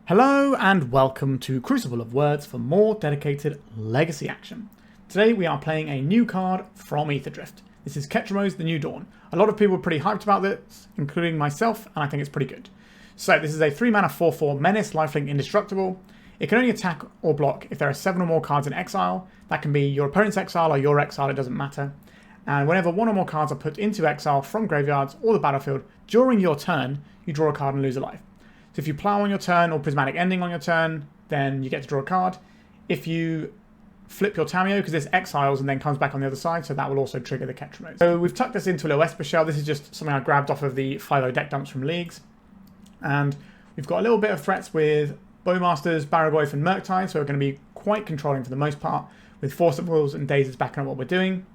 Hello and welcome to Crucible of Words for more dedicated legacy action. Today we are playing a new card from Aetherdrift. This is KETRAMOSE the New Dawn. A lot of people are pretty hyped about this, including myself, and I think it's pretty good. So this is a 3-mana 4/4 Menace, lifelink indestructible. It can only attack or block if there are 7 or more cards in exile. That can be your opponent's exile or your exile, it doesn't matter. And whenever 1 or more cards are put into exile from graveyards or the battlefield during your turn, you draw a card and lose a life. So if you plow on your turn or Prismatic Ending on your turn, then you get to draw a card. If you flip your Tamiyo, because this exiles and then comes back on the other side, so that will also trigger the KETRAMOSE. So we've tucked this into a little Esper shell. This is just something I grabbed off of the 5/0 deck dumps from leagues. And we've got a little bit of threats with Bowmasters, Barrowgoyf and Murktide, so we're going to be quite controlling for the most part, with Force of Wills and Daze backing up what we're doing.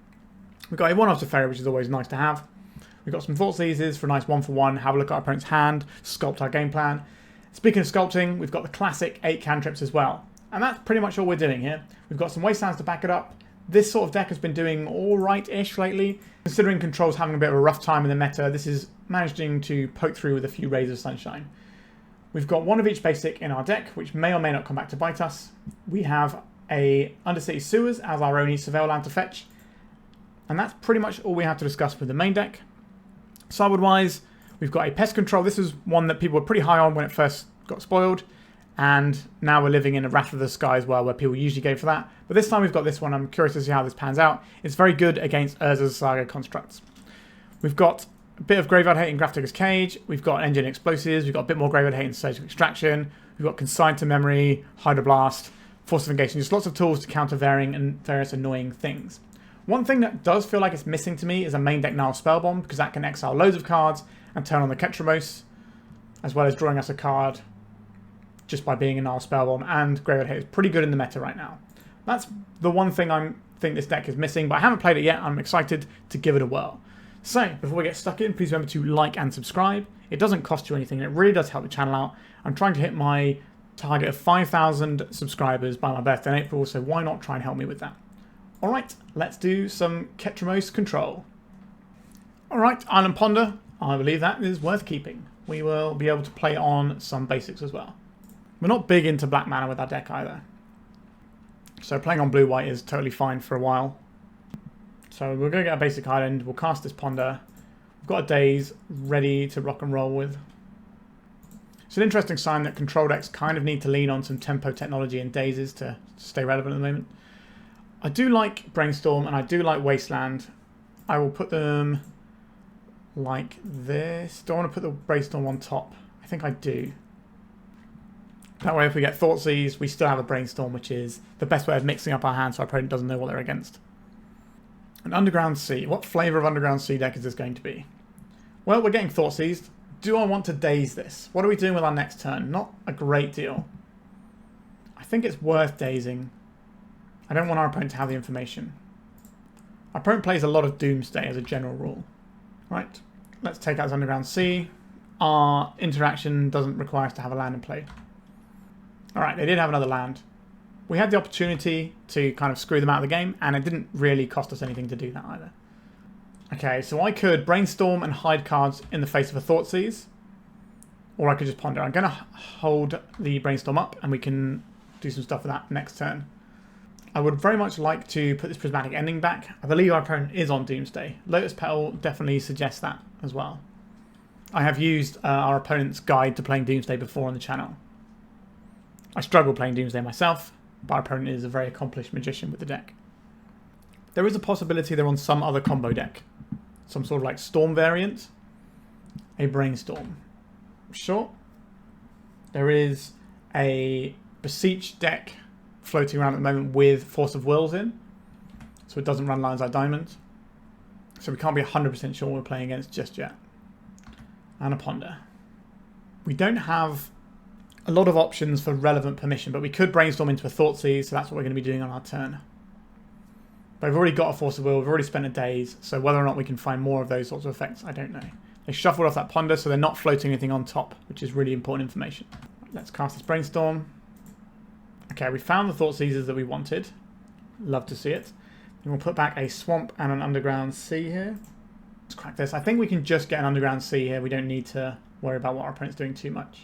We've got a 1-off Teferi, which is always nice to have. We've got some Thoughtseizes for a nice 1-for-1, have a look at our opponent's hand, sculpt our game plan. Speaking of sculpting, we've got the classic 8 cantrips as well. And that's pretty much all we're doing here. We've got some Wastelands to back it up. This sort of deck has been doing alright-ish lately. Considering Control's having a bit of a rough time in the meta, this is managing to poke through with a few rays of sunshine. We've got one of each basic in our deck, which may or may not come back to bite us. We have a Undercity Sewers as our only Surveil land to fetch. And that's pretty much all we have to discuss with the main deck. Sideboard-wise, we've got a Pest Control. This is one that people were pretty high on when it first got spoiled. And now we're living in a Wrath of the Sky as well, where people usually go for that. But this time we've got this one. I'm curious to see how this pans out. It's very good against Urza's Saga constructs. We've got a bit of Graveyard Hate in Grafdigger's Cage. We've got Engine Explosives. We've got a bit more Graveyard Hate in Surgical Extraction. We've got Consign to Memory, Hydroblast, Force of Negation. Just lots of tools to counter varying and various annoying things. One thing that does feel like it's missing to me is a main deck Nile Spellbomb, because that can exile loads of cards and turn on the KETRAMOSE, as well as drawing us a card just by being a Nile Spellbomb, and Graveyard Hate is pretty good in the meta right now. That's the one thing I think this deck is missing, but I haven't played it yet. I'm excited to give it a whirl. So, before we get stuck in, please remember to like and subscribe. It doesn't cost you anything, and it really does help the channel out. I'm trying to hit my target of 5,000 subscribers by my birthday in April, so why not try and help me with that? Alright, let's do some KETRAMOSE Control. Alright, Island Ponder. I believe that is worth keeping. We will be able to play on some basics as well. We're not big into black mana with our deck either. So playing on blue-white is totally fine for a while. So we're going to get a basic island. We'll cast this Ponder. We've got a Daze ready to rock and roll with. It's an interesting sign that control decks kind of need to lean on some tempo technology and Dazes to stay relevant at the moment. I do like Brainstorm and I do like Wasteland. I will put them like this. Do I want to put the Brainstorm on top? I think I do. That way if we get Thoughtseize, we still have a Brainstorm, which is the best way of mixing up our hand so our opponent doesn't know what they're against. An Underground Sea. What flavour of Underground Sea deck is this going to be? Well, we're getting Thoughtseized. Do I want to Daze this? What are we doing with our next turn? Not a great deal. I think it's worth dazing. I don't want our opponent to have the information. Our opponent plays a lot of Doomsday as a general rule. Right, let's take out this Underground Sea. Our interaction doesn't require us to have a land in play. Alright, they did have another land. We had the opportunity to kind of screw them out of the game, and it didn't really cost us anything to do that either. Okay, so I could Brainstorm and hide cards in the face of a Thoughtseize, or I could just Ponder. I'm going to hold the Brainstorm up, and we can do some stuff with that next turn. I would very much like to put this Prismatic Ending back. I believe our opponent is on Doomsday. Lotus Petal definitely suggests that as well. I have used our opponent's guide to playing Doomsday before on the channel. I struggle playing Doomsday myself, but our opponent is a very accomplished magician with the deck. There is a possibility they're on some other combo deck. Some sort of like Storm variant. A Brainstorm. Sure. There is a Beseech deck floating around at the moment with Force of Wills in. So it doesn't run lines like Diamond. So we can't be 100% sure what we're playing against just yet. And a Ponder. We don't have a lot of options for relevant permission, but we could Brainstorm into a Thoughtseize, so that's what we're going to be doing on our turn. But we've already got a Force of Will, we've already spent a Daze, so whether or not we can find more of those sorts of effects, I don't know. They shuffled off that Ponder, so they're not floating anything on top, which is really important information. Let's cast this Brainstorm. Okay, we found the Thoughtseizes that we wanted. Love to see it. And we'll put back a Swamp and an Underground Sea here. Let's crack this. I think we can just get an Underground Sea here. We don't need to worry about what our opponent's doing too much.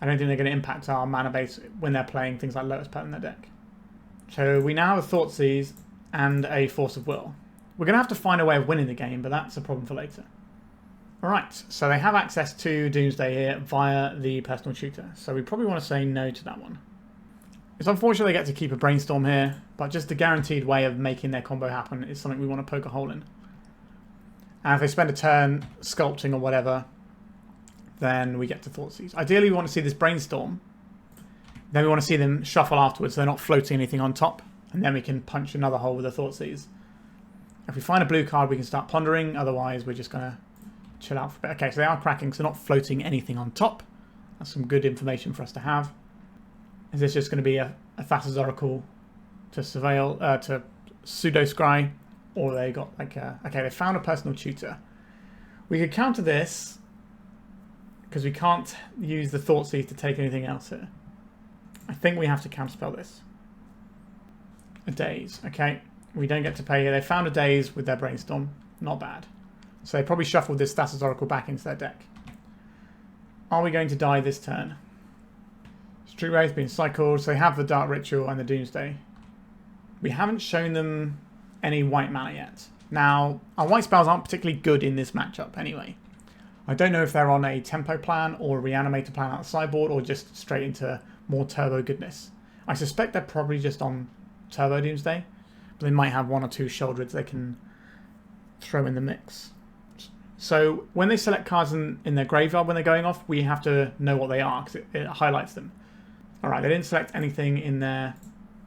I don't think they're going to impact our mana base when they're playing things like Lotus Petal in their deck. So we now have a Thoughtseize and a Force of Will. We're going to have to find a way of winning the game, but that's a problem for later. Alright, so they have access to Doomsday here via the personal tutor, so we probably want to say no to that one. It's unfortunate they get to keep a Brainstorm here, but just a guaranteed way of making their combo happen is something we want to poke a hole in. And if they spend a turn sculpting or whatever, then we get to Thoughtseize. Ideally we want to see this Brainstorm, then we want to see them shuffle afterwards so they're not floating anything on top, and then we can punch another hole with a Thoughtseize. If we find a blue card we can start pondering, otherwise we're just going to chill out for a bit. Okay, so they are cracking, so they're not floating anything on top. That's some good information for us to have. Is this just going to be a Thassa's Oracle to Surveil, to Pseudo Scry? Or they got like a... Okay, they found a personal tutor. We could counter this, because we can't use the Thoughtseize to take anything else here. I think we have to counterspell this. A Daze, okay. We don't get to pay here. They found a Daze with their Brainstorm. Not bad. So they probably shuffled this Thassa's Oracle back into their deck. Are we going to die this turn? Street Wraith being cycled, so they have the Dark Ritual and the Doomsday. We haven't shown them any white mana yet. Now, our white spells aren't particularly good in this matchup anyway. I don't know if they're on a tempo plan or a reanimator plan out of sideboard or just straight into more turbo goodness. I suspect they're probably just on turbo Doomsday, but they might have one or two Shouldreds they can throw in the mix. So when they select cards in their graveyard when they're going off, we have to know what they are because it highlights them. Alright, they didn't select anything in their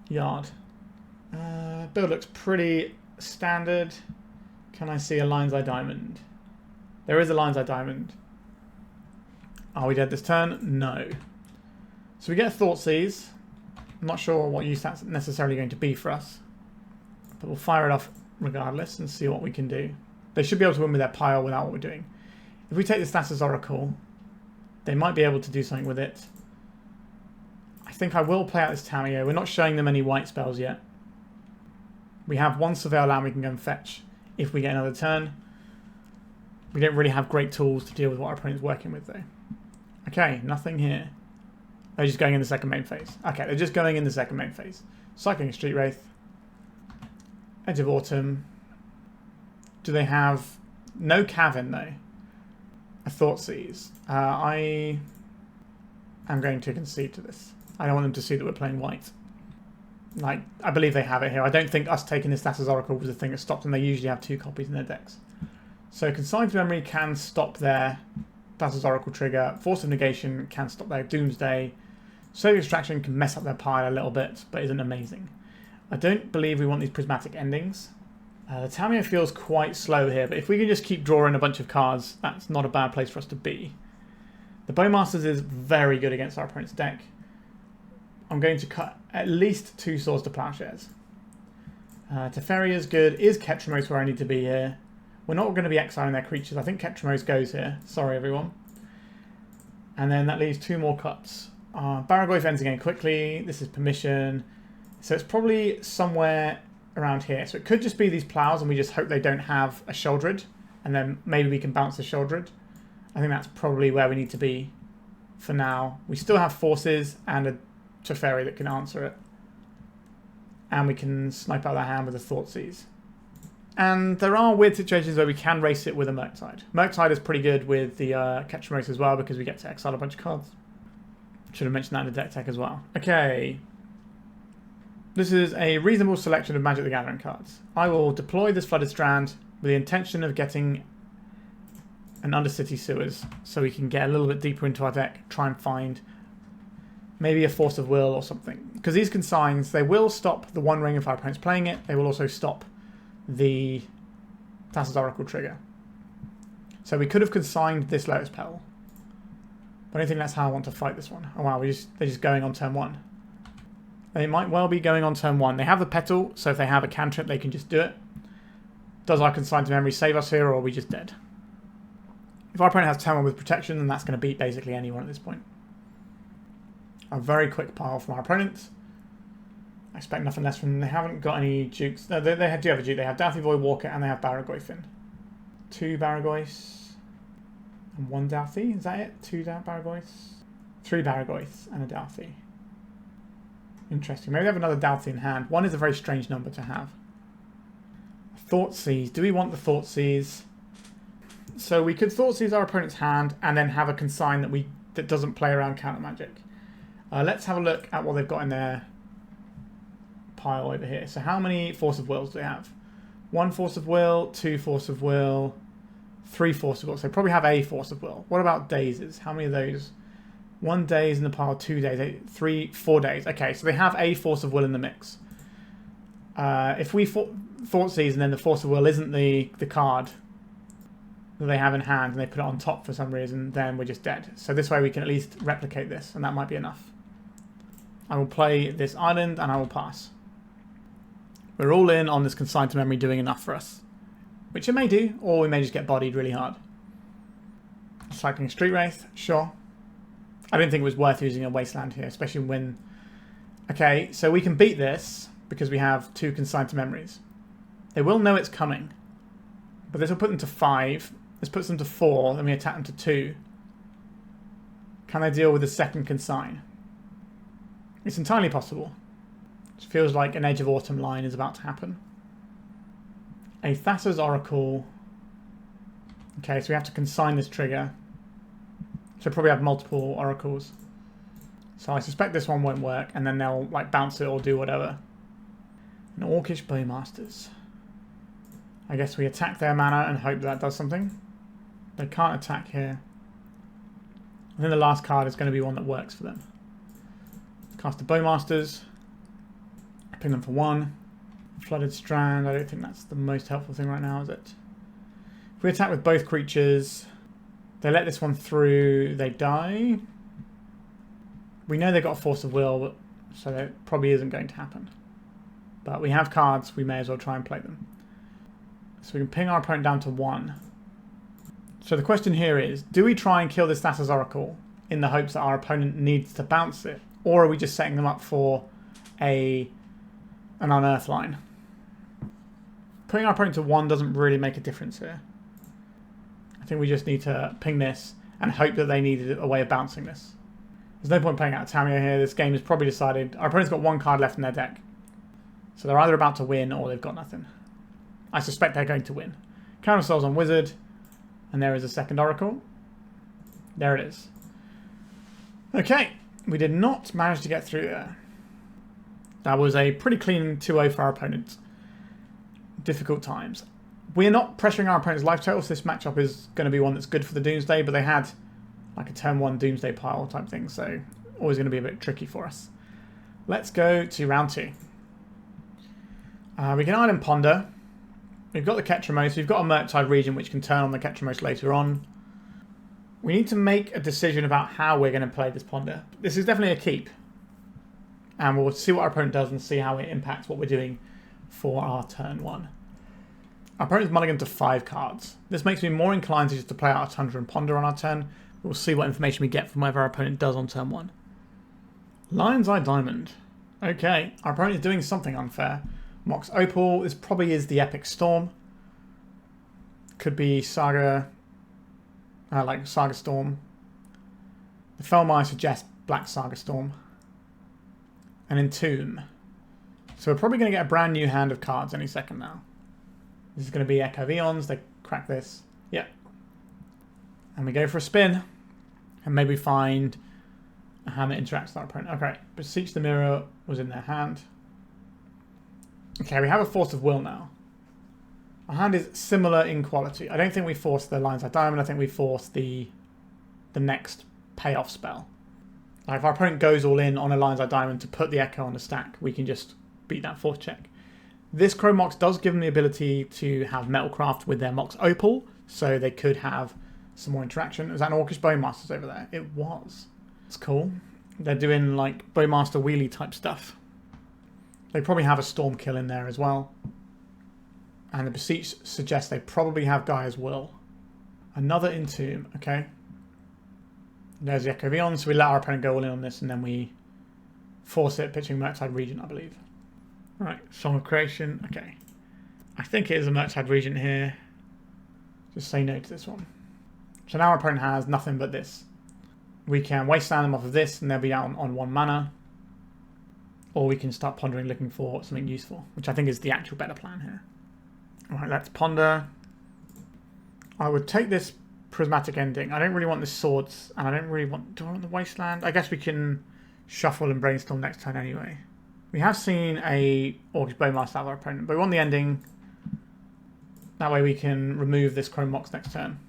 yard. Build looks pretty standard. Can I see a Lion's Eye Diamond? There is a Lion's Eye Diamond. Are we dead this turn? No. So we get a Thoughtseize. I'm not sure what use that's necessarily going to be for us. But we'll fire it off regardless and see what we can do. They should be able to win with their pile without what we're doing. If we take this Thassa's Oracle, they might be able to do something with it. I think I will play out this Tamiyo. We're not showing them any white spells yet. We have one Surveil land we can go and fetch if we get another turn. We don't really have great tools to deal with what our opponent's working with though. Okay, nothing here. They're just going in the second main phase. Okay, they're just going in the second main phase. Cycling a Street Wraith. Edge of Autumn. Do they have... No Cavern though. A Thoughtseize. I am going to concede to this. I don't want them to see that we're playing white. Like, I believe they have it here. I don't think us taking this Thassa's Oracle was the thing that stopped them. They usually have two copies in their decks. So Consigned Memory can stop their Thassa's Oracle trigger. Force of Negation can stop their Doomsday. Solar Extraction can mess up their pile a little bit, but isn't amazing. I don't believe we want these Prismatic Endings. The Tamiyo feels quite slow here, but if we can just keep drawing a bunch of cards, that's not a bad place for us to be. The Bowmasters is very good against our opponent's deck. I'm going to cut at least 2 swords to Plowshares. Teferi is good. Is KETRAMOSE where I need to be here? We're not going to be exiling their creatures. I think KETRAMOSE goes here. Sorry, everyone. And then that leaves 2 more cuts. Barrowgoyf ends again quickly. This is permission. So it's probably somewhere around here. So it could just be these plows and we just hope they don't have a Shouldred. And then maybe we can bounce the Shouldred. I think that's probably where we need to be for now. We still have Forces and a Teferi that can answer it. And we can snipe out their hand with a Thoughtseize. And there are weird situations where we can race it with a Murktide. Murktide is pretty good with the KETRAMOSE as well because we get to exile a bunch of cards. Should have mentioned that in the deck tech as well. Okay. This is a reasonable selection of Magic the Gathering cards. I will deploy this Flooded Strand with the intention of getting an Undercity Sewers so we can get a little bit deeper into our deck, try and find maybe a Force of Will or something. Because these Consigns, they will stop the One Ring if our opponent's playing it. They will also stop the Thassa's Oracle trigger. So we could have consigned this Lotus Petal. But I don't think that's how I want to fight this one. Oh wow, they're just going on turn 1. They might well be going on turn 1. They have the Petal, so if they have a cantrip, they can just do it. Does our Consigned Memory save us here, or are we just dead? If our opponent has turn 1 with protection, then that's going to beat basically anyone at this point. A very quick pile from our opponent. I expect nothing less from them. They haven't got any Dukes. No, they do have a Duke. They have Daffy Void Walker and they have Barrowgoyf in. 2 Barrowgoyfs and 1 Daffy. Is that it? 2 Barrowgoyfs. 3 Barrowgoyfs and a Delta. Interesting. Maybe they have another Delta in hand. 1 is a very strange number to have. Thoughtseize. Do we want the Thoughtseize? So we could Thoughtseize our opponent's hand and then have a Consign that doesn't play around counter magic. Let's have a look at what they've got in their pile over here. So how many Force of Wills do they have? 1 Force of Will, 2 Force of Will, 3 Force of Will. So they probably have a Force of Will. What about Dazes? How many of those? 1 Daze in the pile, 2 Daze, 4 Daze. Okay, so they have a Force of Will in the mix. If we Thoughtseize and then the Force of Will isn't the card that they have in hand and they put it on top for some reason, then we're just dead. So this way we can at least replicate this, and that might be enough. I will play this island and I will pass. We're all in on this Consign to Memory doing enough for us. Which it may do, or we may just get bodied really hard. Cycling Street Wraith, sure. I didn't think it was worth using a Wasteland here, especially when... Okay, so we can beat this because we have 2 Consign to Memories. They will know it's coming. But this will put them to 5. This puts them to 4, then we attack them to 2. Can they deal with the second Consign? It's entirely possible. It feels like an Edge of Autumn line is about to happen. A Thassa's Oracle. Okay, so we have to consign this trigger. So probably have multiple oracles. So I suspect this one won't work, and then they'll like bounce it or do whatever. An Orcish Bowmasters. I guess we attack their mana and hope that does something. They can't attack here. I think the last card is going to be one that works for them. Cast the Bowmasters. Ping them for 1. Flooded Strand. I don't think that's the most helpful thing right now, is it? If we attack with both creatures, they let this one through, they die. We know they've got a Force of Will, so that probably isn't going to happen. But we have cards, we may as well try and play them. So we can ping our opponent down to 1. So the question here is, do we try and kill this Thassa's Oracle in the hopes that our opponent needs to bounce it? Or are we just setting them up for an unearth line? Putting our opponent to 1 doesn't really make a difference here. I think we just need to ping this and hope that they needed a way of bouncing this. There's no point playing out Tamiyo here. This game is probably decided. Our opponent's got 1 card left in their deck. So they're either about to win or they've got nothing. I suspect they're going to win. Counter Souls on Wizard. And there is a second Oracle. There it is. Okay. We did not manage to get through there. That was a pretty clean 2-0 for our opponent. Difficult times. We're not pressuring our opponent's life total, so this matchup is going to be one that's good for the Doomsday, but they had like a turn 1 Doomsday pile type thing, so always going to be a bit tricky for us. Let's go to round 2. We can Island Ponder. We've got the KETRAMOSE. We've got a Murktide Regent, which can turn on the KETRAMOSE later on. We need to make a decision about how we're going to play this Ponder. This is definitely a keep. And we'll see what our opponent does and see how it impacts what we're doing for our turn 1. Our opponent's mulligan to 5 cards. This makes me more inclined to just to play out a Tundra and Ponder on our turn. We'll see what information we get from whatever our opponent does on turn 1. Lion's Eye Diamond. Okay, our opponent is doing something unfair. Mox Opal. This probably is the Epic Storm. Could be Saga, like Saga Storm. The Felmire suggests Black Saga Storm. And Entomb. So we're probably going to get a brand new hand of cards any second now. This is going to be Echo of Eons. They crack this. Yeah. And we go for a spin. And maybe find a hand that interacts with our opponent. Okay. Beseech the Mirror was in their hand. Okay, we have a Force of Will now. Our hand is similar in quality. I don't think we force the Lion's Eye Diamond. I think we force the next payoff spell. Like if our opponent goes all in on a Lion's Eye Diamond to put the Echo on the stack, we can just beat that force check. This Chrome Mox does give them the ability to have Metalcraft with their Mox Opal, so they could have some more interaction. Was that an Orcish Bowmasters over there? It was. It's cool. They're doing like Bowmaster wheelie type stuff. They probably have a Storm Kill in there as well. And the Beseech suggests they probably have Gaia's Will. Another Entomb, okay. There's the Echo of Eons, so we let our opponent go all in on this and then we force it, pitching Murktide Regent, I believe. Right, Song of Creation, okay. I think it is a Murktide Regent here. Just say no to this one. So now our opponent has nothing but this. we can Wasteland them off of this and they'll be out on 1 mana. Or we can start pondering, looking for something useful, which I think is the actual better plan here. Alright, let's ponder. I would take this Prismatic Ending. I don't really want the swords, and I don't really want... Do I want the Wasteland? I guess we can shuffle and Brainstorm next turn anyway. We have seen a Orcish Bowmaster out of our opponent, but we want the ending. That way we can remove this Chrome Mox next turn.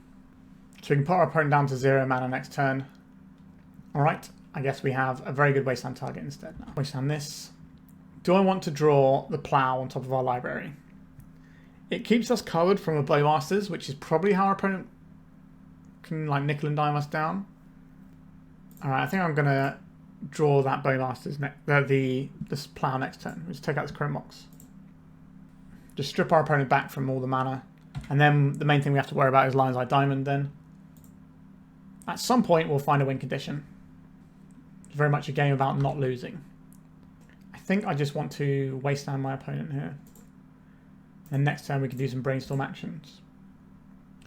So we can put our opponent down to 0 mana next turn. Alright, I guess we have a very good Wasteland target instead now. Wasteland this. Do I want to draw the Plow on top of our library? It keeps us covered from a Bowmasters, which is probably how our opponent can like nickel and dime us down. Alright, I think I'm going to draw that Bowmasters, this Plow next turn. Let's take out this Chrome Mox. Just strip our opponent back from all the mana. And then the main thing we have to worry about is Lion's Eye Diamond then. At some point we'll find a win condition. It's very much a game about not losing. I think I just want to Wasteland my opponent here. And next turn we can do some Brainstorm actions.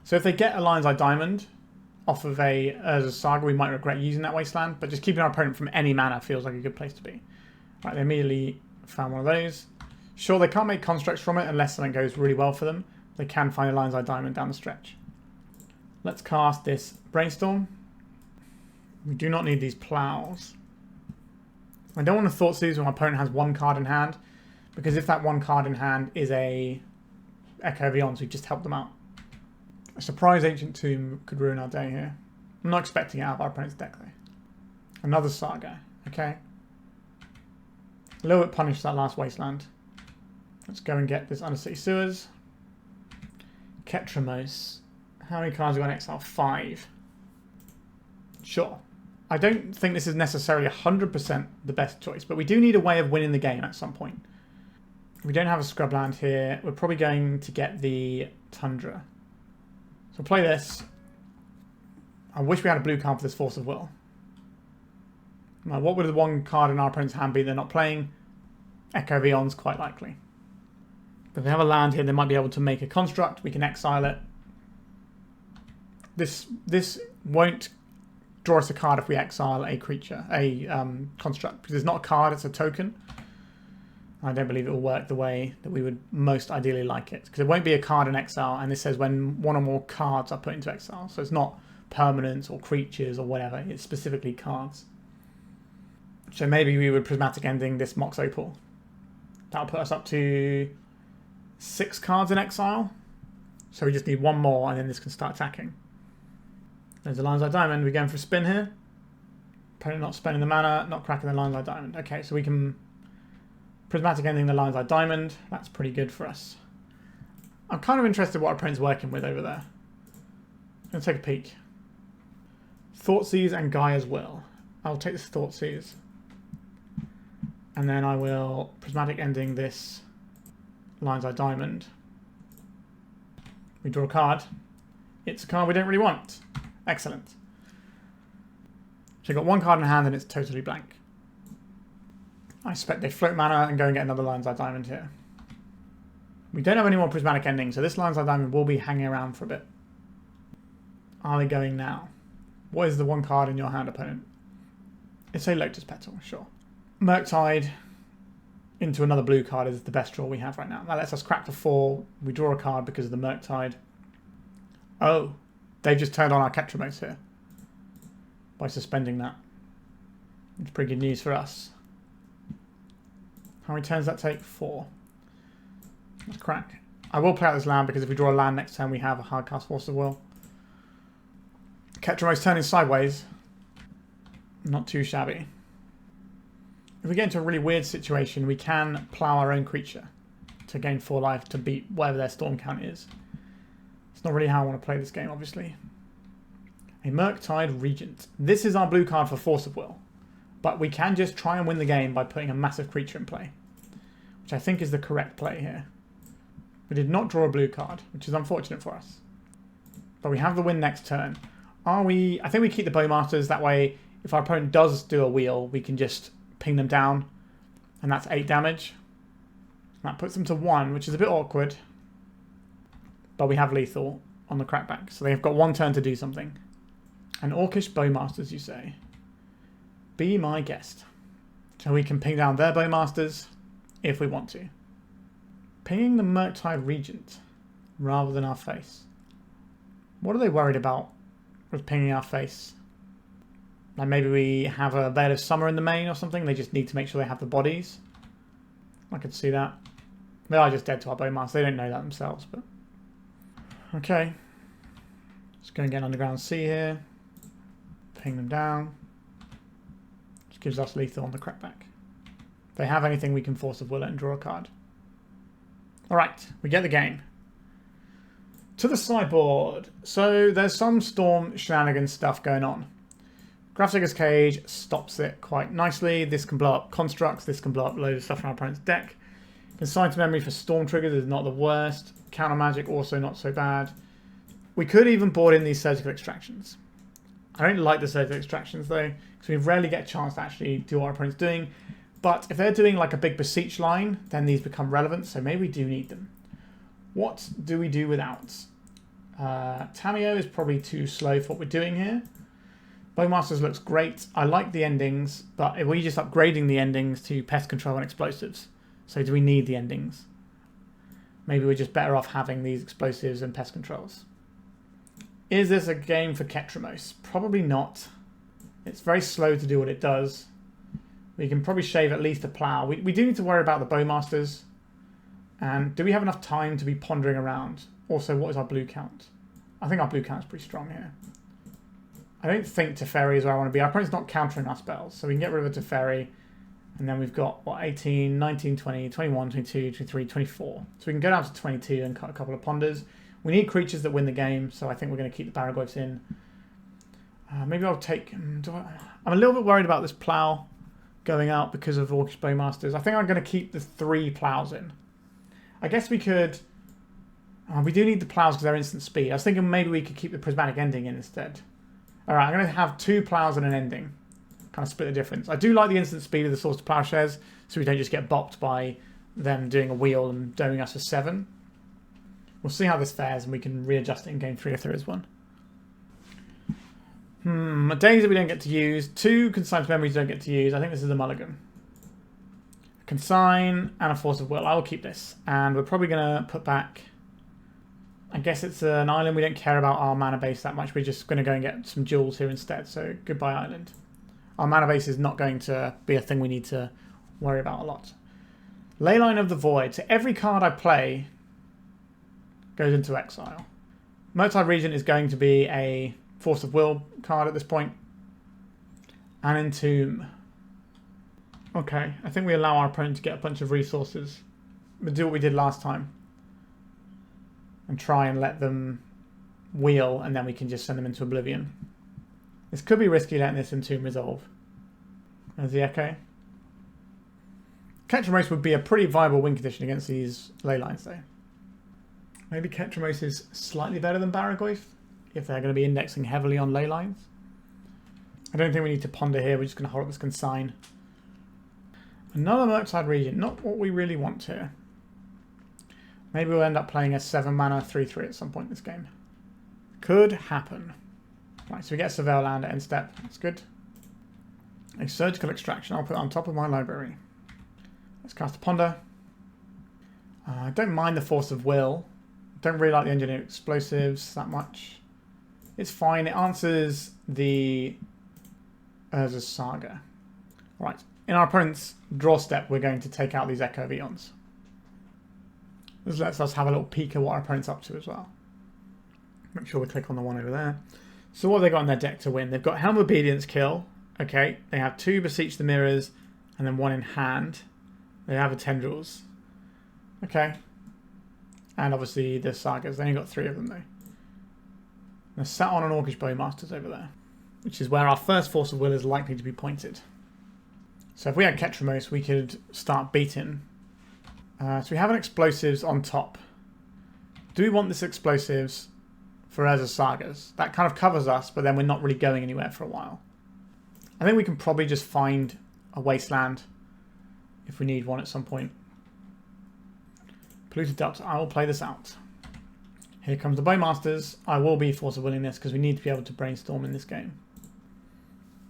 So if they get a Lion's Eye Diamond off of as a Saga, we might regret using that Wasteland, but just keeping our opponent from any mana feels like a good place to be. Right, they immediately found one of those. Sure, they can't make constructs from it unless something goes really well for them. They can find a Lion's Eye Diamond down the stretch. Let's cast this Brainstorm. We do not need these Plows. I don't want to Thoughtseize when my opponent has 1 card in hand, because if that 1 card in hand is a Echo of Eons, we just help them out. A Surprise Ancient Tomb could ruin our day here. I'm not expecting it out of our opponent's deck though. Another Saga, okay. A little bit punished that last Wasteland. Let's go and get this Undercity Sewers. KETRAMOSE. How many cards do we got in exile? 5. Sure. I don't think this is necessarily 100% the best choice, but we do need a way of winning the game at some point. If we don't have a scrubland here, we're probably going to get the Tundra. So play this. I wish we had a blue card for this Force of Will. Now, what would the 1 card in our opponent's hand be they're not playing? Echo of Eons, quite likely. But if they have a land here, they might be able to make a construct. We can exile it. This won't draw us a card if we exile a creature, a construct, because it's not a card, it's a token. I don't believe it will work the way that we would most ideally like it, because it won't be a card in exile, and this says when 1 or more cards are put into exile. So it's not permanents or creatures or whatever, it's specifically cards. So maybe we would Prismatic Ending this Mox Opal. That'll put us up to 6 cards in exile. So we just need 1 more and then this can start attacking. There's the Lion's Eye Diamond. We're going for a spin here. Opponent not spending the mana, not cracking the Lion's Eye Diamond. Okay, so we can Prismatic Ending the Lion's Eye Diamond. That's pretty good for us. I'm kind of interested what our opponent's working with over there. Let's take a peek. Thoughtseize and Gaia's Will. I'll take this Thoughtseize. And then I will Prismatic Ending this Lion's Eye Diamond. We draw a card. It's a card we don't really want. Excellent. So we've got 1 card in hand and it's totally blank. I expect they float mana and go and get another Lion's Eye Diamond here. We don't have any more Prismatic Ending, so this Lion's Eye Diamond will be hanging around for a bit. Are they going now? What is the 1 card in your hand, opponent? It's a Lotus Petal, sure. Murktide into another blue card is the best draw we have right now. That lets us crack to 4. We draw a card because of the Murktide. Oh, they've just turned on our KETRAMOSE here by suspending that. It's pretty good news for us. How many turns does that take? 4. Let's crack. I will play out this land because if we draw a land next turn, we have a hard cast Force of Will. KETRAMOSE turning sideways. Not too shabby. If we get into a really weird situation, we can plow our own creature to gain 4 life to beat whatever their storm count is. It's not really how I want to play this game, obviously. A Murktide Regent. This is our blue card for Force of Will. But we can just try and win the game by putting a massive creature in play. Which I think is the correct play here. We did not draw a blue card, which is unfortunate for us. But we have the win next turn. I think we keep the Bowmasters, that way if our opponent does do a wheel, we can just ping them down. And that's 8 damage. That puts them to 1, which is a bit awkward. But we have lethal on the crackback, so they've got 1 turn to do something. An Orcish Bowmasters, you say? Be my guest. So we can ping down their Bowmasters if we want to. Pinging the Murktide Regent rather than our face. What are they worried about with pinging our face? Like maybe we have a Veil of Summer in the main or something. They just need to make sure they have the bodies. I could see that. They are just dead to our Bowmasters. They don't know that themselves, but... Okay. Just going to get an Underground Sea here. Ping them down. Just gives us lethal on the crackback. If they have anything, we can Force of Will it and draw a card. Alright, we get the game. To the sideboard. So there's some Storm shenanigans stuff going on. Grafdigger's Cage stops it quite nicely. This can blow up constructs. This can blow up loads of stuff from our opponent's deck. Consign to Memory for Storm triggers is not the worst. Counter Magic also not so bad. We could even board in these Surgical Extractions. I don't like the Surgical Extractions though, because we rarely get a chance to actually do what our opponent's doing. But if they're doing like a big Beseech line, then these become relevant, so maybe we do need them. What do we do without? Tamiyo is probably too slow for what we're doing here. Bowmasters looks great. I like the endings, but we're just upgrading the endings to Pest Control and Explosives. So do we need the endings? Maybe we're just better off having these Explosives and Pest Controls. Is this a game for KETRAMOSE? Probably not. It's very slow to do what it does. We can probably shave at least a Plow. We do need to worry about the Bowmasters. And do we have enough time to be pondering around? Also, what is our blue count? I think our blue count is pretty strong here. I don't think Teferi is where I want to be. Our opponent's not countering our spells, so we can get rid of a Teferi. And then we've got, what, 18, 19, 20, 21, 22, 23, 24. So we can go down to 22 and cut a couple of ponders. We need creatures that win the game, so I think we're going to keep the Barrowgoyfs in. Maybe I'll take... I'm a little bit worried about this Plow going out because of Orcish Bowmasters. I think I'm going to keep the 3 Plows in. I guess we could... we do need the Plows because they're instant speed. I was thinking maybe we could keep the Prismatic Ending in instead. Alright, I'm going to have 2 Plows and an Ending. Kind of split the difference. I do like the instant speed of the Source to Plowshares, so we don't just get bopped by them doing a wheel and doming us for 7. We'll see how this fares, and we can readjust it in game 3 if there is one. A Daze that we don't get to use. 2 Consigned Memories we don't get to use. I think this is a mulligan. A Consign and a Force of Will. I will keep this. And we're probably going to put back... I guess it's an island. We don't care about our mana base that much. We're just going to go and get some jewels here instead. So goodbye island. Our mana base is not going to be a thing we need to worry about a lot. Leyline of the Void. So every card I play goes into exile. Murktide Regent is going to be a Force of Will card at this point. And Entomb. Okay, I think we allow our opponent to get a bunch of resources. We'll do what we did last time. And try and let them wheel, and then we can just send them into oblivion. This could be risky letting this Entomb resolve. There's the Echo. KETRAMOSE would be a pretty viable win condition against these ley lines though. Maybe KETRAMOSE is slightly better than Barrowgoyf if they're going to be indexing heavily on ley lines. I don't think we need to ponder here. We're just going to hold up this Consign. Another Murktide Regent. Not what we really want here. Maybe we'll end up playing a 7 mana 3/3 at some point in this game. Could happen. Right, so we get a Surveil land at end step. That's good. A Surgical Extraction. I'll put it on top of my library. Let's cast a Ponder. I don't mind the Force of Will. Don't really like the Engineer Explosives that much. It's fine. It answers the Urza's Saga. Right. In our opponent's draw step, we're going to take out these Echo of Eons. This lets us have a little peek at what our opponent's up to as well. Make sure we click on the one over there. So what have they got in their deck to win? They've got Helm of Obedience kill. Okay. They have 2 Beseech the Mirrors and then 1 in hand. They have a Tendrils. Okay. And obviously the Sagas. They only got 3 of them though. They're sat on an Orcish Bowmasters over there, which is where our first Force of Will is likely to be pointed. So if we had KETRAMOSE, we could start beating. So we have an Explosives on top. Do we want this Explosives for Urza's Sagas? That kind of covers us, but then we're not really going anywhere for a while. I think we can probably just find a Wasteland if we need one at some point. Polluted Delta. I will play this out. Here comes the Bowmasters. I will be Force of Willing this because we need to be able to Brainstorm in this game.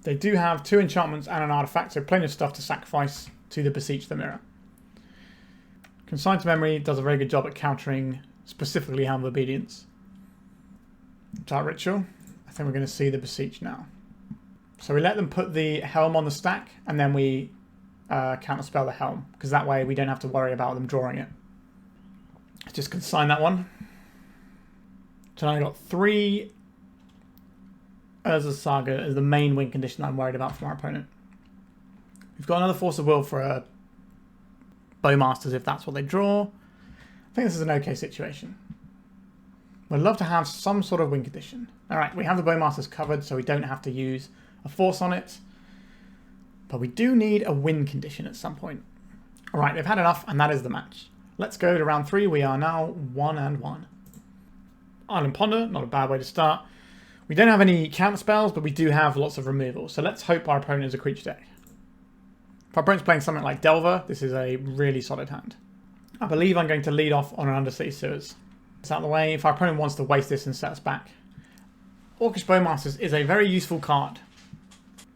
They do have 2 enchantments and an artifact, so plenty of stuff to sacrifice to the Beseech the Mirror. Consign to Memory does a very good job at countering specifically Helm of Obedience. Dark Ritual. I think we're going to see the Beseech now. So we let them put the Helm on the stack and then we counterspell the Helm, because that way we don't have to worry about them drawing it. Let's just consign that one. So now I've got 3 Urza Saga as the main win condition I'm worried about from our opponent. We've got another Force of Will for a Bowmasters if that's what they draw. I think this is an okay situation. We'd love to have some sort of win condition. Alright, we have the Bowmasters covered so we don't have to use a force on it. But we do need a win condition at some point. Alright, they've had enough and that is the match. Let's go to round 3. We are now 1-1. Island Ponder, not a bad way to start. We don't have any counter spells, but we do have lots of removal. So let's hope our opponent is a creature deck. If our opponent's playing something like Delver, this is a really solid hand. I believe I'm going to lead off on an Undercity Sewers. It's out of the way. If our opponent wants to waste this and set us back. Orcish Bowmasters is a very useful card.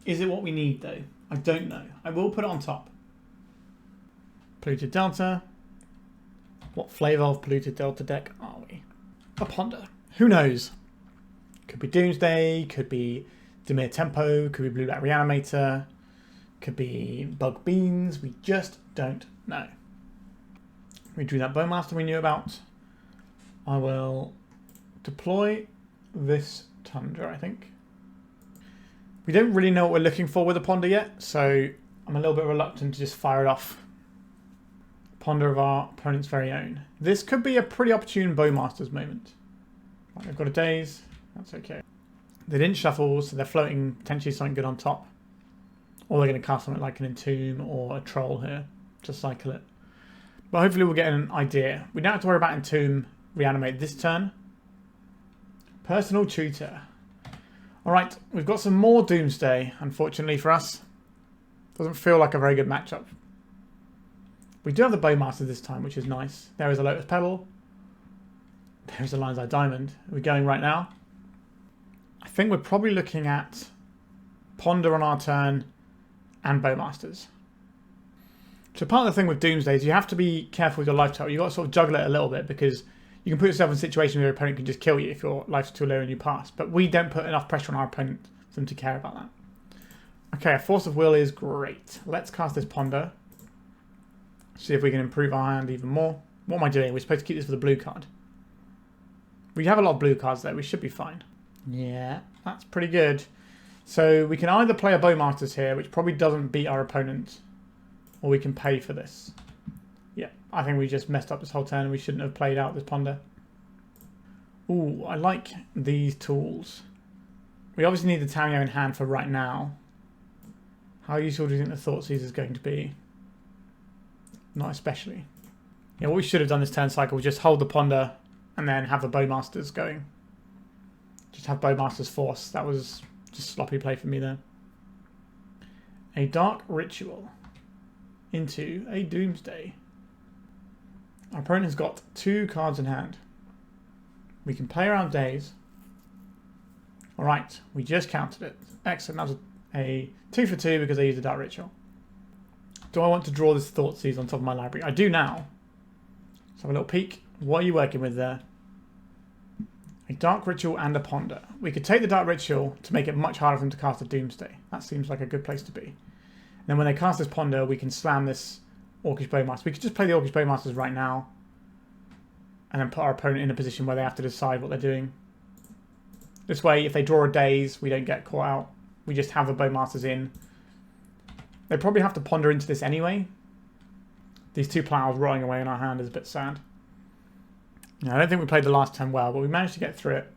Is it what we need though? I don't know. I will put it on top. Polluted Delta. What flavour of Polluted Delta deck are we? A Ponder. Who knows? Could be Doomsday, could be Dimir Tempo, could be Blue Black Reanimator, could be Bug Beans. We just don't know. We drew that Bowmaster we knew about. I will deploy this Tundra, I think. We don't really know what we're looking for with a Ponder yet, so I'm a little bit reluctant to just fire it off. Ponder of our opponent's very own. This could be a pretty opportune Bowmasters moment. Right, they've got a Daze. That's okay. They didn't shuffle, so they're floating potentially something good on top. Or they're going to cast something like an Entomb or a Troll here to cycle it. But hopefully we'll get an idea. We don't have to worry about Entomb reanimate this turn. Personal Tutor. Alright, we've got some more Doomsday, unfortunately for us. Doesn't feel like a very good matchup. We do have the Bowmaster this time, which is nice. There is a Lotus Petal. There is a Lion's Eye Diamond. Are we going right now? I think we're probably looking at Ponder on our turn and Bowmasters. So part of the thing with Doomsday is you have to be careful with your life total. You've got to sort of juggle it a little bit because you can put yourself in a situation where your opponent can just kill you if your life's too low and you pass. But we don't put enough pressure on our opponent for them to care about that. Okay, a Force of Will is great. Let's cast this Ponder. See if we can improve our hand even more. What am I doing? We're supposed to keep this for the blue card. We have a lot of blue cards there. We should be fine. Yeah, that's pretty good. So we can either play a Bowmasters here, which probably doesn't beat our opponent, or we can pay for this. Yeah, I think we just messed up this whole turn and we shouldn't have played out this Ponder. Ooh, I like these tools. We obviously need the Tamiyo in hand for right now. How useful do you think the Thoughtseize is going to be? Not especially. Yeah, what we should have done this turn cycle was just hold the Ponder and then have the Bowmasters going. Just have Bowmasters force. That was just sloppy play for me there. A Dark Ritual into a Doomsday. Our opponent has got 2 cards in hand. We can play around Daze. Alright, we just counted it. Excellent. That was a 2 for 2 because I used a Dark Ritual. Do I want to draw this Thoughtseize on top of my library? I do now. Let's have a little peek. What are you working with there? A Dark Ritual and a Ponder. We could take the Dark Ritual to make it much harder for them to cast a Doomsday. That seems like a good place to be. And then when they cast this Ponder, we can slam this Orcish Bowmasters. We could just play the Orcish Bowmasters right now. And then put our opponent in a position where they have to decide what they're doing. This way, if they draw a Daze, we don't get caught out. We just have the Bowmasters in. They probably have to ponder into this anyway. These 2 plows rotting away in our hand is a bit sad. Now, I don't think we played the last turn well, but we managed to get through it.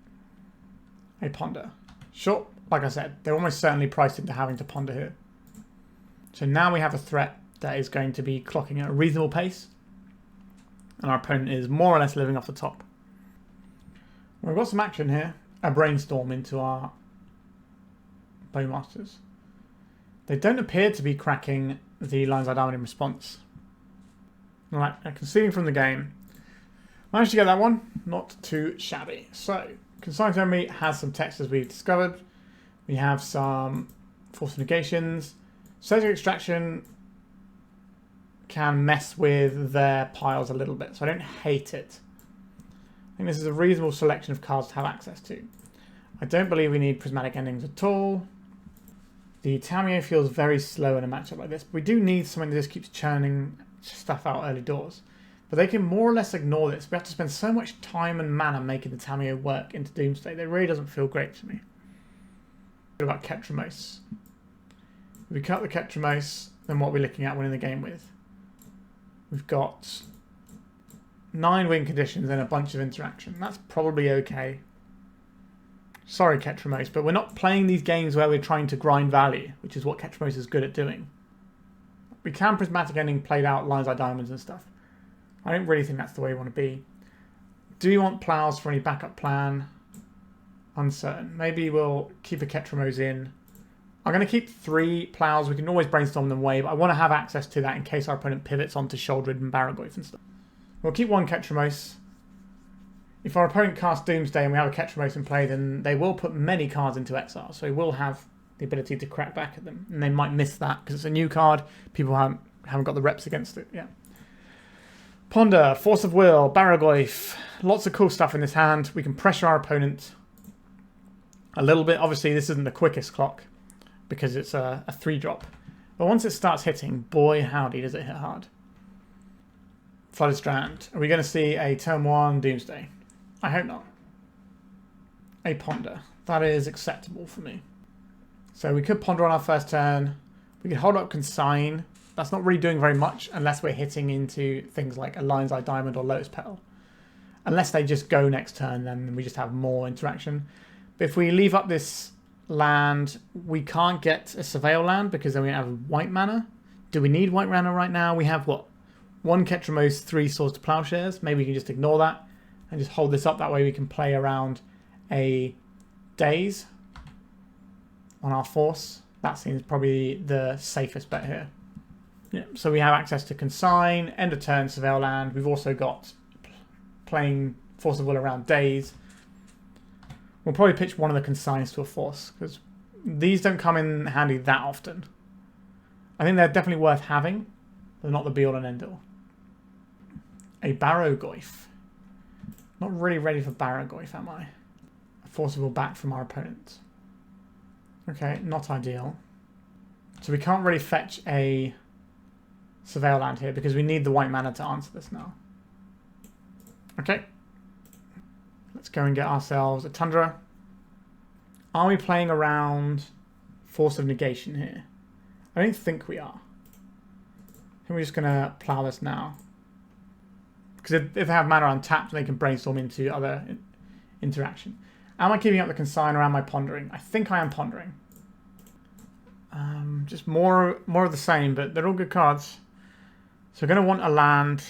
A Ponder. Sure, like I said, they're almost certainly priced into having to ponder here. So now we have a threat that is going to be clocking at a reasonable pace. And our opponent is more or less living off the top. Well, we've got some action here. A Brainstorm into our Bowmasters. They don't appear to be cracking the Lion's Eye Diamond in response. Right, conceding from the game. Managed to get that one. Not too shabby. So, Consign Teferi has some text as we've discovered. We have some Force of Negations. Surgical Extraction can mess with their piles a little bit, so I don't hate it. I think this is a reasonable selection of cards to have access to. I don't believe we need Prismatic Endings at all. The Tamiyo feels very slow in a matchup like this, but we do need something that just keeps churning stuff out early doors. But they can more or less ignore this. We have to spend so much time and mana making the Tamiyo work into Doomsday. That really doesn't feel great to me. What about KETRAMOSE? If we cut the KETRAMOSE, then what are we looking at winning the game with? We've got 9 win conditions and a bunch of interaction. That's probably okay. Sorry, KETRAMOSE, but we're not playing these games where we're trying to grind value, which is what KETRAMOSE is good at doing. We can Prismatic Ending played out lines like diamonds and stuff. I don't really think that's the way we want to be. Do we want plows for any backup plan? Uncertain. Maybe we'll keep a KETRAMOSE in. I'm going to keep 3 plows. We can always brainstorm them away, but I want to have access to that in case our opponent pivots onto Shouldered and Barrowgoyf and stuff. We'll keep 1 KETRAMOSE. If our opponent casts Doomsday and we have a KETRAMOSE in play, then they will put many cards into exile, so we will have the ability to crack back at them. And they might miss that because it's a new card. People haven't got the reps against it yet. Ponder, Force of Will, Barrowgoyf. Lots of cool stuff in this hand. We can pressure our opponent a little bit. Obviously, this isn't the quickest clock because it's a 3-drop. But once it starts hitting, boy howdy does it hit hard. Flooded Strand. Are we going to see a turn 1 Doomsday? I hope not. A Ponder. That is acceptable for me. So we could Ponder on our first turn. We could hold up Consign. That's not really doing very much unless we're hitting into things like a Lion's Eye Diamond or Lotus Petal. Unless they just go next turn, then we just have more interaction. But if we leave up this land, we can't get a Surveil land because then we have white mana. Do we need white mana right now? We have, what, 1 KETRAMOSE, 3 Swords to Plowshares. Maybe we can just ignore that and just hold this up. That way we can play around a Daze on our Force. That seems probably the safest bet here. Yeah, so we have access to Consign, end of turn, Surveil land. We've also got playing Force of Will around Daze. We'll probably pitch one of the Consigns to a Force because these don't come in handy that often. I think they're definitely worth having. They're not the be-all and end-all. A Barrowgoyf. Not really ready for Barrowgoyf, am I? A Force of Will back from our opponent. Okay, not ideal. So we can't really fetch a Surveil land here because we need the white mana to answer this now. Okay. Let's go and get ourselves a Tundra. Are we playing around Force of Negation here? I don't think we are. I think we're just going to plow this now. Because if they have mana untapped, they can brainstorm into other interaction. Am I keeping up the Consign or am I pondering? I think I am pondering. Just more of the same, but they're all good cards. So we're going to want a land. So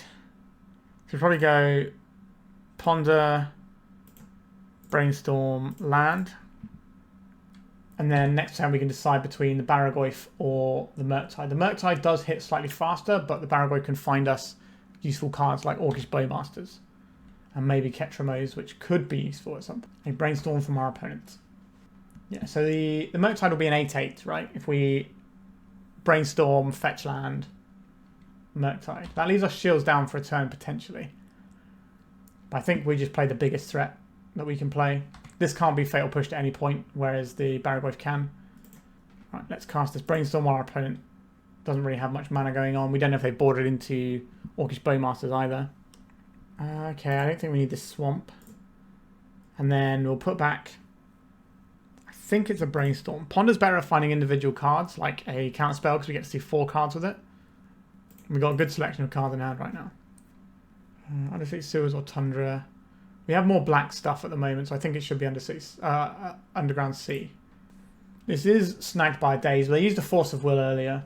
we'll probably go Ponder, Brainstorm, land. And then next turn we can decide between the Barrowgoyf or the Murktide. The Murktide does hit slightly faster, but the Barrowgoyf can find us useful cards like Orcish Bowmasters. And maybe KETRAMOSE, which could be useful at some point. A Brainstorm from our opponent. Yeah, so the Murktide will be an 8/8, right? If we Brainstorm, fetch land, Murktide. That leaves us shields down for a turn, potentially. But I think we just play the biggest threat that we can play. This can't be fatal pushed at any point, whereas the Barrowgoyf can. Right, let's cast this Brainstorm while our opponent doesn't really have much mana going on. We don't know if they boarded into Orcish Bowmasters either. Okay, I don't think we need this Swamp. And then we'll put back... I think it's a Brainstorm. Ponder's better at finding individual cards, like a counterspell, because we get to see 4 cards with it. We've got a good selection of cards in hand right now. Undercity Sewers or Tundra. We have more black stuff at the moment, so I think it should be Underground Sea. This is snagged by Daze, but they used a Force of Will earlier.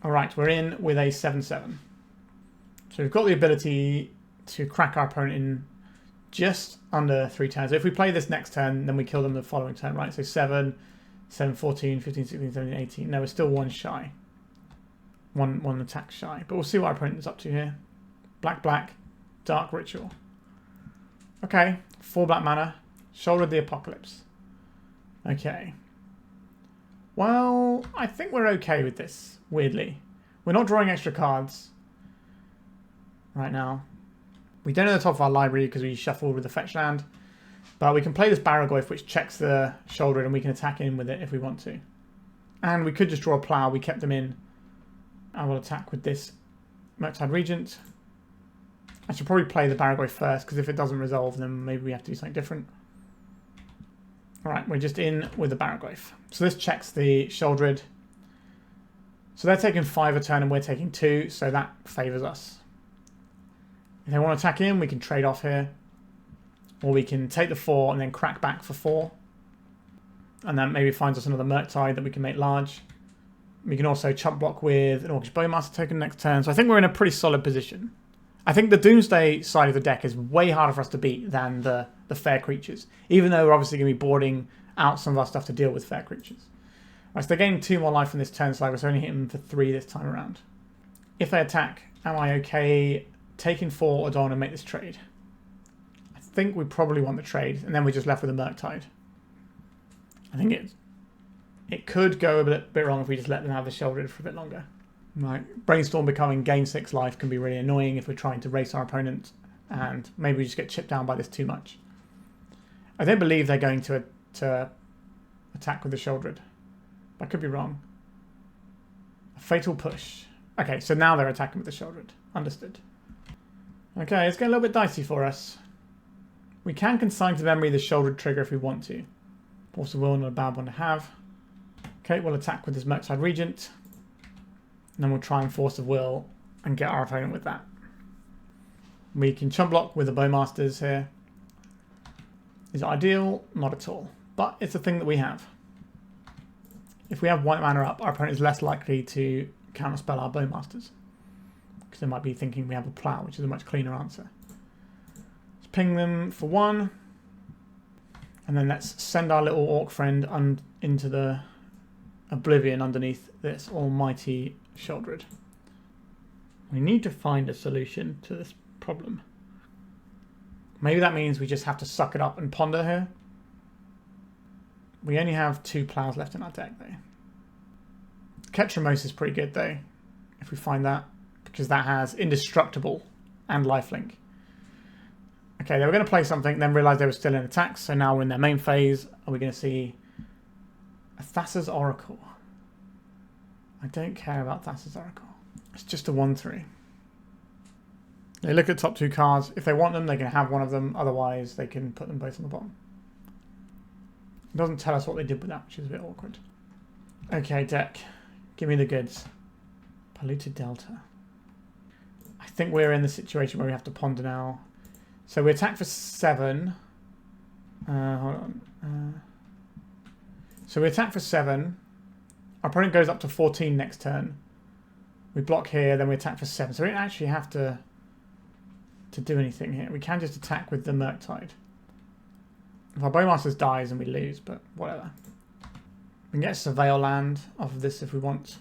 Alright, we're in with a 7/7. So we've got the ability to crack our opponent in just under 3 turns. So if we play this next turn, then we kill them the following turn, right? So 7, 7, 14, 15, 16, 17, 18. No, we're still 1 shy. One attack shy. But we'll see what our opponent is up to here. Black, black. Dark Ritual. Okay, 4 black mana. Shouldered the Apocalypse. Okay. Well, I think we're okay with this, weirdly. We're not drawing extra cards right now. We don't know the top of our library because we shuffled with the fetch land. But we can play this Barrowgoyf, which checks the Shouldered, and we can attack in with it if we want to. And we could just draw a Plow. We kept them in. I will attack with this Murktide Regent. I should probably play the Barrowgoyf first, because if it doesn't resolve, then maybe we have to do something different. Alright, we're just in with the Barrowgoyf. So this checks the Shouldered. So they're taking 5 a turn and we're taking 2, so that favours us. If they want to attack in, we can trade off here. Or we can take the 4 and then crack back for 4. And that maybe finds us another Murktide that we can make large. We can also chump block with an Orcish Bowmaster token next turn. So I think we're in a pretty solid position. I think the Doomsday side of the deck is way harder for us to beat than the fair creatures. Even though we're obviously going to be boarding out some of our stuff to deal with fair creatures. Right, so they're getting 2 more life from this turn, so we're only hitting them for 3 this time around. If they attack, am I okay taking 4 or do I want to make this trade? I think we probably want the trade, and then we're just left with a Murktide. I think it could go a bit wrong if we just let them have the Shouldered for a bit longer. Right, Brainstorm becoming gain 6 life can be really annoying if we're trying to race our opponent, and maybe we just get chipped down by this too much. I don't believe they're going to attack with the Shouldered. I could be wrong. A Fatal Push. Okay, so now they're attacking with the Shouldered. Understood. Okay, it's getting a little bit dicey for us. We can consign to memory the Shouldered trigger if we want to. Force of Will, not a bad one to have. Okay, we'll attack with this Murktide Regent. And then we'll try and Force of Will and get our opponent with that. We can chump block with the Bowmasters here. Is it ideal? Not at all. But it's a thing that we have. If we have white mana up, our opponent is less likely to counterspell our Bowmasters. Because they might be thinking we have a Plow, which is a much cleaner answer. Let's ping them for 1. And then let's send our little orc friend into the oblivion underneath this almighty Shouldered. We need to find a solution to this problem. Maybe that means we just have to suck it up and ponder here. We only have 2 Plows left in our deck though. KETRAMOSE is pretty good though, if we find that, because that has Indestructible and Lifelink. Okay, they were going to play something, then realised they were still in attack, so now we're in their main phase. Are we going to see a Thassa's Oracle? I don't care about Thassa's Oracle. It's just a 1/3. They look at top 2 cards. If they want them, they can have one of them. Otherwise, they can put them both on the bottom. It doesn't tell us what they did with that, which is a bit awkward. Okay, deck. Give me the goods. Polluted Delta. I think we're in the situation where we have to ponder now. So we attack for 7. Hold on. So we attack for 7. Our opponent goes up to 14 next turn. We block here, then we attack for 7. So we don't actually have to do anything here. We can just attack with the Murktide. If our Bowmasters dies, then we lose, but whatever. We can get a Surveil land off of this if we want.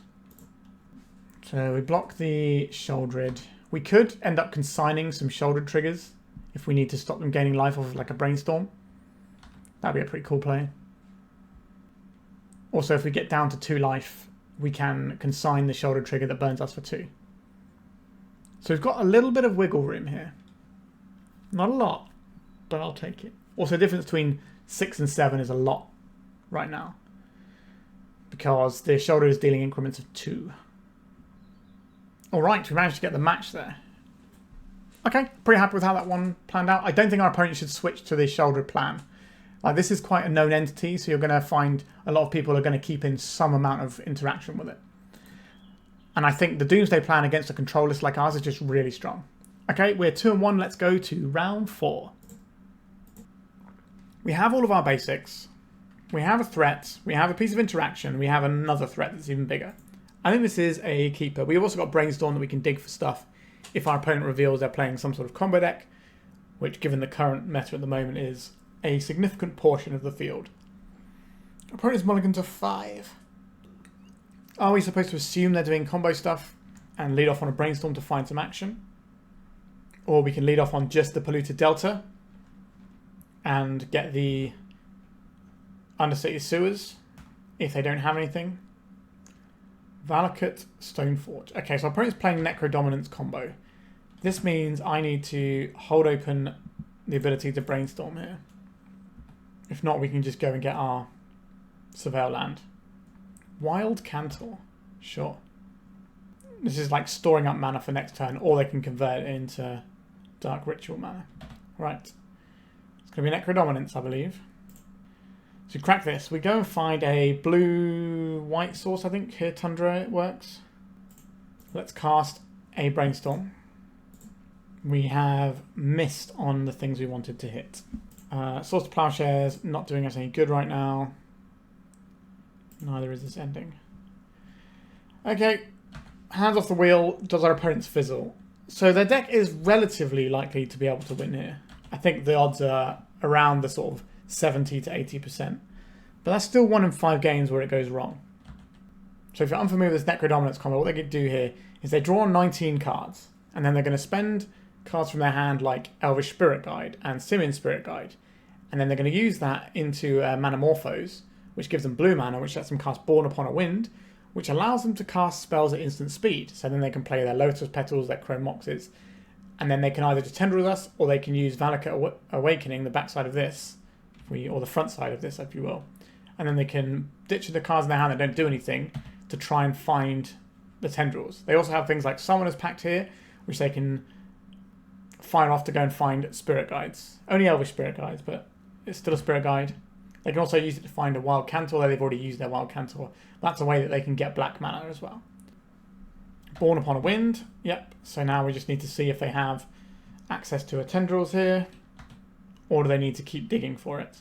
So we block the Shouldered. We could end up consigning some Shouldered triggers if we need to stop them gaining life off of like a Brainstorm. That'd be a pretty cool play. Also, if we get down to 2 life, we can consign the Shouldered trigger that burns us for 2. So we've got a little bit of wiggle room here. Not a lot, but I'll take it. Also, the difference between 6 and 7 is a lot right now, because the Shoulder is dealing increments of 2. Alright, we managed to get the match there. Okay, pretty happy with how that one planned out. I don't think our opponent should switch to the Shouldered plan. This is quite a known entity, so you're going to find a lot of people are going to keep in some amount of interaction with it. And I think the Doomsday plan against a control list like ours is just really strong. Okay, we're 2-1. Let's go to round 4. We have all of our basics. We have a threat. We have a piece of interaction. We have another threat that's even bigger. I think this is a keeper. We've also got Brainstorm that we can dig for stuff if our opponent reveals they're playing some sort of combo deck, which, given the current meta at the moment, is a significant portion of the field. Opponent's mulligan to 5. Are we supposed to assume they're doing combo stuff and lead off on a Brainstorm to find some action? Or we can lead off on just the Polluted Delta and get the Undercity Sewers if they don't have anything. Valakut Stoneforge. Okay, so our opponent's playing Necro Dominance combo. This means I need to hold open the ability to Brainstorm here. If not, we can just go and get our Surveil land. Wild Cantor. Sure. This is like storing up mana for next turn, or they can convert it into Dark Ritual mana. Right. It's going to be Necro Dominance, I believe. So crack this. We go and find a blue-white source, I think. Here, Tundra, it works. Let's cast a Brainstorm. We have missed on the things we wanted to hit. Source to Plowshares, not doing us any good right now. Neither is this ending. Okay. Hands off the wheel. Does our opponent's fizzle? So their deck is relatively likely to be able to win here. I think the odds are around the sort of 70 to 80%. But that's still 1 in 5 games where it goes wrong. So if you're unfamiliar with this Necro Dominance combo, what they could do here is they draw 19 cards. And then they're going to spend cards from their hand like Elvish Spirit Guide and Simian Spirit Guide. And then they're going to use that into Manamorphose, which gives them blue mana, which lets them cast Born Upon a Wind, which allows them to cast spells at instant speed. So then they can play their Lotus Petals, their Chrome Moxes, and then they can either just Tendril us, or they can use Valakut Awakening, the backside of this, or the front side of this, if you will. And then they can ditch the cards in their hand that don't do anything to try and find the Tendrils. They also have things like Summoner's Pact here, which they can fire off to go and find Spirit Guides. Only Elvish Spirit Guides, but it's still a Spirit Guide. They can also use it to find a Wild Cantor, though they've already used their Wild Cantor. That's a way that they can get black mana as well. Born Upon a Wind. Yep. So now we just need to see if they have access to a Tendrils here, or do they need to keep digging for it.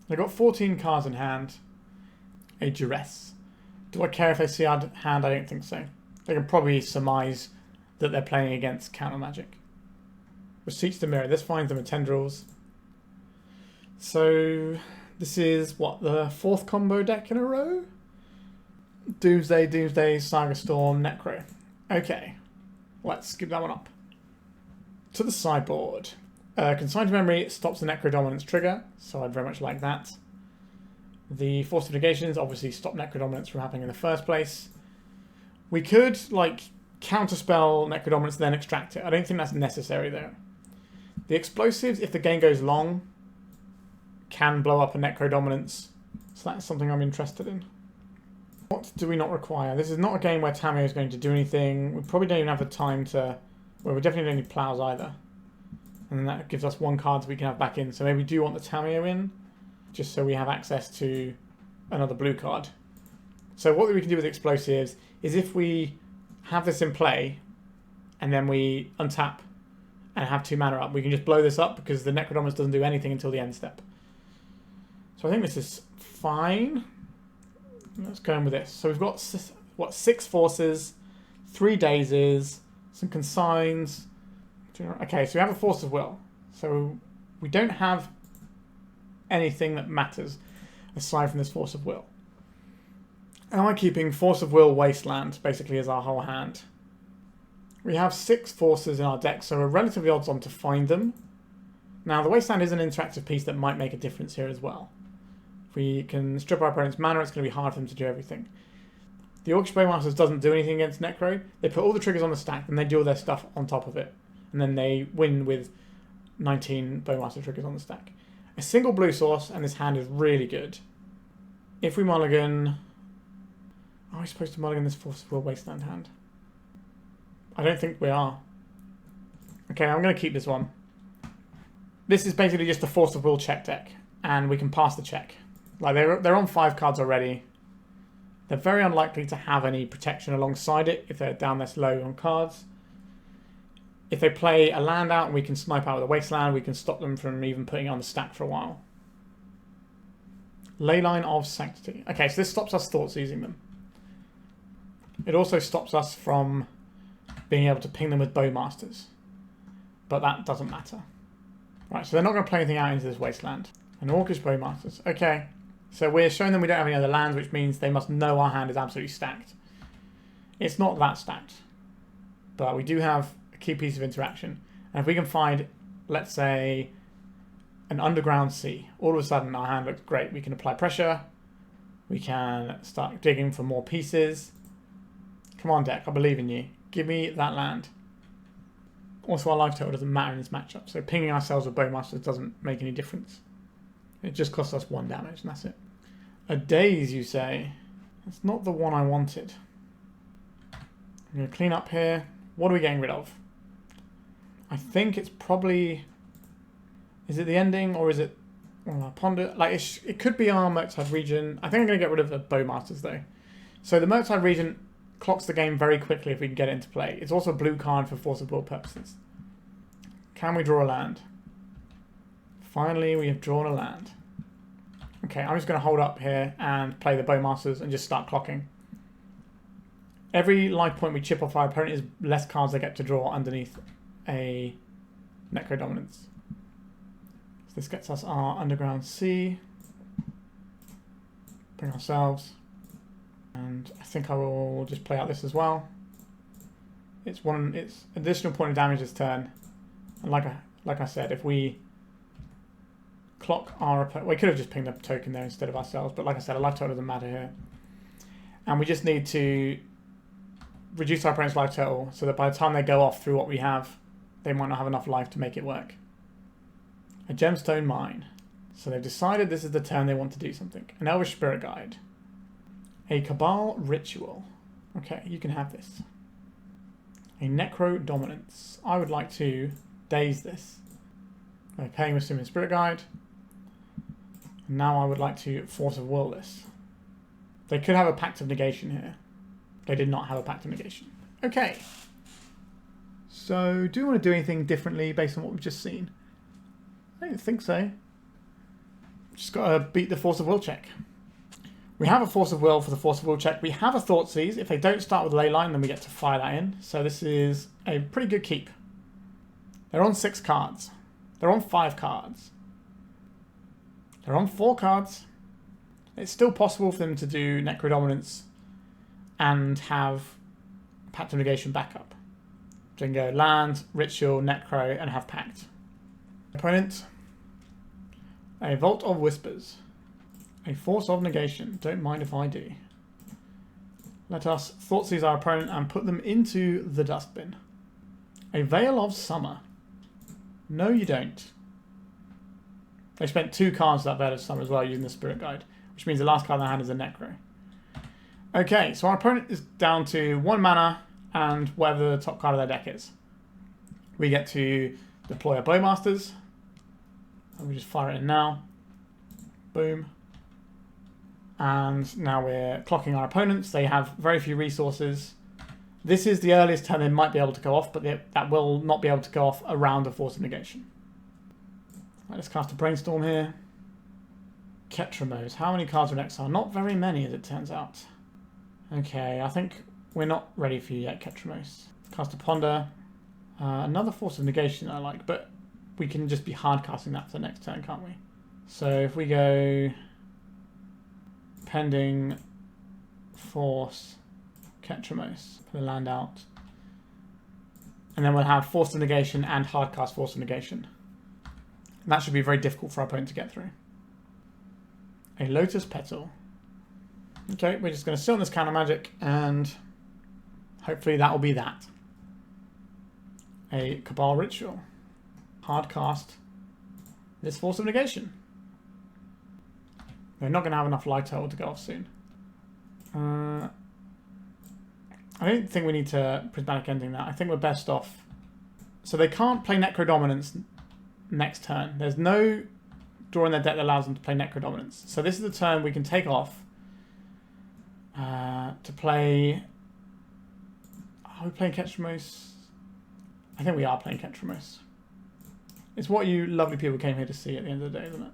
They've got 14 cards in hand. A Duress. Do I care if they see our hand? I don't think so. They can probably surmise that they're playing against counter magic. Receipts to Mirror. This finds them a Tendrils. So this is what, the 4th combo deck in a row? Doomsday, Saga Storm, Necro. Okay, let's skip that one up. To the sideboard. Consign to Memory stops the Necro Dominance trigger, so I'd very much like that. The Force of Negations obviously stop Necro Dominance from happening in the first place. We could, like, counterspell Necro Dominance then extract it. I don't think that's necessary though. The Explosives, if the game goes long, can blow up a Necro Dominance, so that's something I'm interested in. What do we not require? This is not a game where Tamiyo is going to do anything. We probably don't even have the time to... Well, we definitely don't need Plows either. And then that gives us 1 card that we can have back in. So maybe we do want the Tamiyo in, just so we have access to another blue card. So what we can do with Explosives is if we have this in play, and then we untap and have 2 mana up, we can just blow this up because the Necro Dominance doesn't do anything until the end step. So I think this is fine. Let's go in with this. So we've got, what, 6 Forces, 3 Dazes, some Consigns. Okay, so we have a Force of Will. So we don't have anything that matters aside from this Force of Will. Am I keeping Force of Will, Wasteland, basically as our whole hand? We have 6 Forces in our deck, so we're relatively odds on to find them. Now, the Wasteland is an interactive piece that might make a difference here as well. If we can strip our opponent's mana, it's going to be hard for them to do everything. The Orcish Bowmasters doesn't do anything against Necro. They put all the triggers on the stack, and they do all their stuff on top of it. And then they win with 19 Bowmaster triggers on the stack. A single blue source, and this hand is really good. If we mulligan... Are we supposed to mulligan this Force of Will Wasteland hand? I don't think we are. Okay, I'm going to keep this one. This is basically just a Force of Will check deck, and we can pass the check. Like, they're on 5 cards already. They're very unlikely to have any protection alongside it if they're down this low on cards. If they play a land out and we can snipe out with a Wasteland, we can stop them from even putting it on the stack for a while. Leyline of Sanctity. Okay, so this stops us Thoughtseizing them. It also stops us from being able to ping them with Bowmasters. But that doesn't matter. Right, so they're not going to play anything out into this Wasteland. And Orcish Bowmasters. Okay, so we're showing them we don't have any other lands, which means they must know our hand is absolutely stacked. It's not that stacked. But we do have a key piece of interaction. And if we can find, let's say, an underground sea, all of a sudden our hand looks great. We can apply pressure. We can start digging for more pieces. Come on, deck. I believe in you. Give me that land. Also, our life total doesn't matter in this matchup, so pinging ourselves with Bowmasters doesn't make any difference. It just costs us 1 damage, and that's it. A Daze, you say? That's not the one I wanted. I'm going to clean up here. What are we getting rid of? I think it's probably... Is it the ending, or is it... Well, I ponder... Like, it could be our Murktide Regent. I think I'm going to get rid of the Bowmasters, though. So the Murktide Regent clocks the game very quickly if we can get it into play. It's also a blue card for Force of Will purposes. Can we draw a land? Finally, we have drawn a land. Okay, I'm just going to hold up here and play the Bowmasters and just start clocking. Every life point we chip off our opponent is less cards they get to draw underneath a Necro Dominance. So this gets us our Underground Sea. Bring ourselves. And I think I will just play out this as well. It's additional point of damage this turn. And like I said, if we clock our opponent, we could have just pinged a token there instead of ourselves, but like I said, a life total doesn't matter here. And we just need to reduce our opponent's life total so that by the time they go off through what we have, they might not have enough life to make it work. A Gemstone Mine. So they've decided this is the turn they want to do something. An Elvish Spirit Guide. A Cabal Ritual. Okay, you can have this. A Necro Dominance. I would like to Daze this. By paying with Summon Spirit Guide. Now I would like to Force of Will this. They could have a Pact of Negation here. They did not have a Pact of Negation. Okay. So, do you want to do anything differently based on what we've just seen? I don't think so. Just got to beat the Force of Will check. We have a Force of Will for the Force of Will check. We have a Thoughtseize. If they don't start with Leyline, then we get to fire that in. So this is a pretty good keep. They're on 6 cards. They're on 5 cards. They're on 4 cards. It's still possible for them to do Necro Dominance and have Pact of Negation backup. So you can go land, Ritual, Necro, and have Pact. Opponent. A Vault of Whispers. A Force of Negation. Don't mind if I do. Let us Thoughtseize our opponent and put them into the dustbin. A Veil of Summer. No, you don't. They spent 2 cards to that Veil of Summer as well using the Spirit Guide, which means the last card in their hand is a Necro. Okay, so our opponent is down to 1 mana and whatever the top card of their deck is. We get to deploy our Bowmasters. And we just fire it in now. Boom. And now we're clocking our opponents. They have very few resources. This is the earliest turn they might be able to go off, but that will not be able to go off around a Force of Negation. Right, let's cast a Brainstorm here. KETRAMOSE. How many cards are in exile? Not very many, as it turns out. Okay, I think we're not ready for you yet, KETRAMOSE. Cast a Ponder. Another Force of Negation I like, but we can just be hard casting that for the next turn, can't we? So if we go pending Force KETRAMOSE, put the land out, and then we'll have Force of Negation and hard cast Force of Negation. And that should be very difficult for our opponent to get through. A Lotus Petal. Okay, we're just going to sit on this counter magic and hopefully that will be that. A Cabal Ritual. Hard cast this Force of Negation. We're not going to have enough life total to go off soon. I don't think we need to Prismatic Ending that. I think we're best off. So they can't play Necro Dominance next turn. There's no draw in their deck that allows them to play Necro Dominance. So this is the turn we can take off to play... Are we playing KETRAMOSE? I think we are playing KETRAMOSE. It's what you lovely people came here to see at the end of the day, isn't it?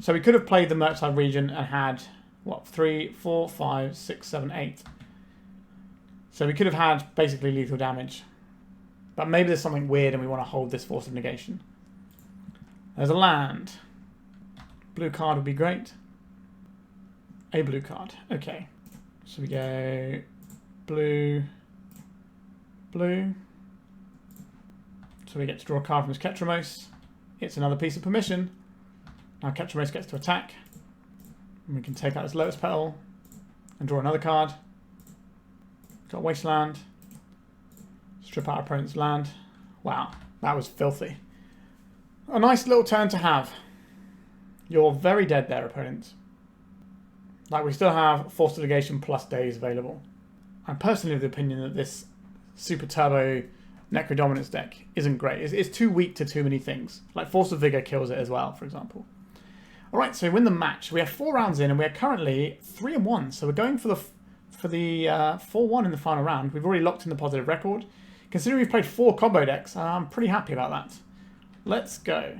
So we could have played the Murktide Regent and had, what, 3, 4, 5, 6, 7, 8. So we could have had basically lethal damage. But maybe there's something weird and we want to hold this Force of Negation. There's a land. Blue card would be great. A blue card. Okay. So we go blue, blue. So we get to draw a card from his KETRAMOSE. It's another piece of permission. Now KETRAMOSE gets to attack. And we can take out his Lotus Petal and draw another card. Got Wasteland. Strip out our opponent's land. Wow, that was filthy. A nice little turn to have. You're very dead there, opponent. Like, we still have Force of Negation plus Daze available. I'm personally of the opinion that this Super Turbo Necrodominance deck isn't great. It's too weak to too many things. Like, Force of Vigor kills it as well, for example. Alright, so we win the match. We have 4 rounds in, and we are currently 3-1. So we're going for the 4-1 in the final round. We've already locked in the positive record. Considering we've played 4 combo decks, I'm pretty happy about that. Let's go.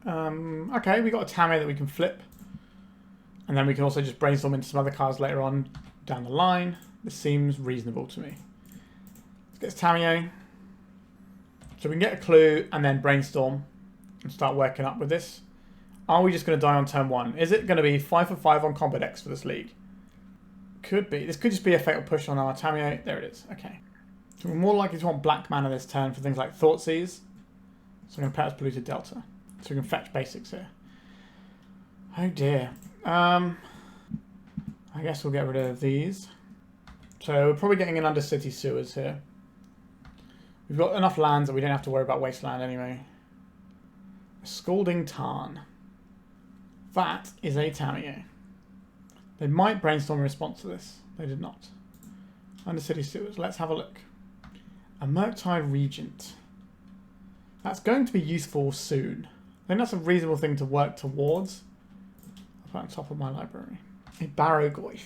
Okay, we got a Tamiyo that we can flip. And then we can also just brainstorm into some other cards later on down the line. This seems reasonable to me. Let's get this Tamiyo. So we can get a clue and then brainstorm and start working up with this. Are we just going to die on turn 1? Is it going to be 5 for 5 on combo decks for this league? Could be. This could just be a fatal push on our Tamiyo. There it is. Okay. So we're more likely to want black mana this turn for things like Thoughtseize. So I'm going to play as Polluted Delta. So we can fetch basics here. Oh dear. I guess we'll get rid of these. So we're probably getting an Undercity Sewers here. We've got enough lands that we don't have to worry about Wasteland anyway. A Scalding Tarn. That is a Tamiyo. They might brainstorm a response to this. They did not. Undercity Sewers. Let's have a look. A Murktide Regent. That's going to be useful soon. I think that's a reasonable thing to work towards. I'll put on top of my library. A Barrowgoyf.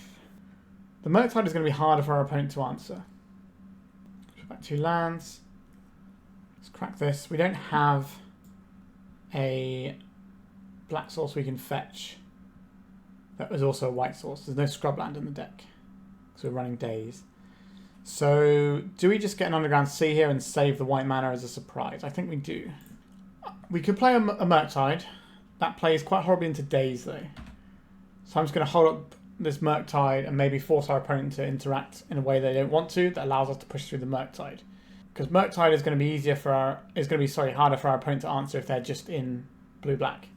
The Murktide is going to be harder for our opponent to answer. Put back 2 lands. Let's crack this. We don't have a black source we can fetch. That was also a white source. There's no scrubland in the deck. So we're running Daze. So do we just get an Underground Sea here and save the white mana as a surprise? I think we do. We could play a Murktide. That plays quite horribly into Daze though. So I'm just going to hold up this Murktide and maybe force our opponent to interact in a way they don't want to. That allows us to push through the Murktide. Because Murktide is going to be harder for our opponent to answer if they're just in blue-black.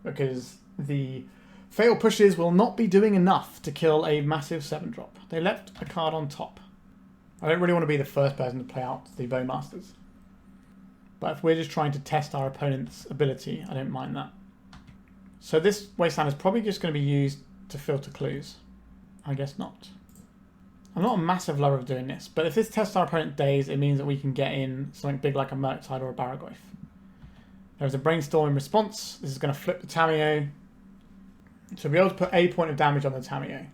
Because the fatal pushes will not be doing enough to kill a massive 7-drop. They left a card on top. I don't really want to be the first person to play out the Bowmasters. But if we're just trying to test our opponent's ability, I don't mind that. So this Wasteland is probably just going to be used to filter clues. I guess not. I'm not a massive lover of doing this, but if this tests our opponent's Daze, it means that we can get in something big like a Murktide or a Barrowgoyf. There's a Brainstorm in response. This is going to flip the Tamiyo. So we'll be able to put a point of damage on the Tamiyo.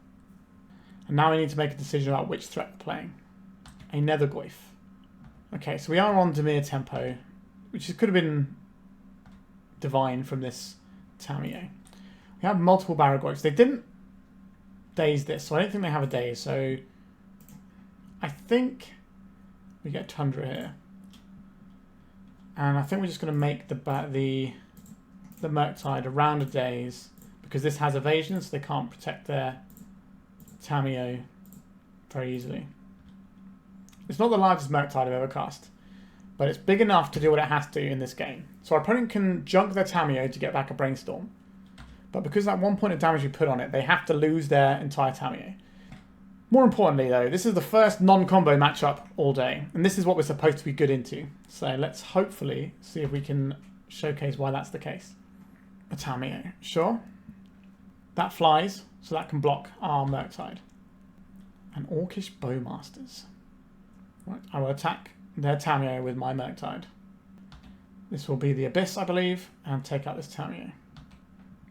And now we need to make a decision about which threat we're playing. A Nethergoyf. Okay, so we are on Dimir tempo, which could have been divine from this Tamiyo. We have multiple Barrowgoyfs. They didn't Daze this, so I don't think they have a Daze. So I think we get Tundra here. And I think we're just going to make the Murktide around a Daze, because this has evasion, so they can't protect their Tamiyo very easily. It's not the largest Murktide I've ever cast, but it's big enough to do what it has to in this game. So our opponent can junk their Tamiyo to get back a Brainstorm, but because that 1 point of damage we put on it, they have to lose their entire Tamiyo. More importantly though, this is the first non-combo matchup all day, and this is what we're supposed to be good into. So let's hopefully see if we can showcase why that's the case. A Tamiyo, sure. That flies, so that can block our Murktide. An Orcish Bowmasters. Right, I will attack their Tamiyo with my Murktide. This will be the Abyss, I believe, and take out this Tamiyo.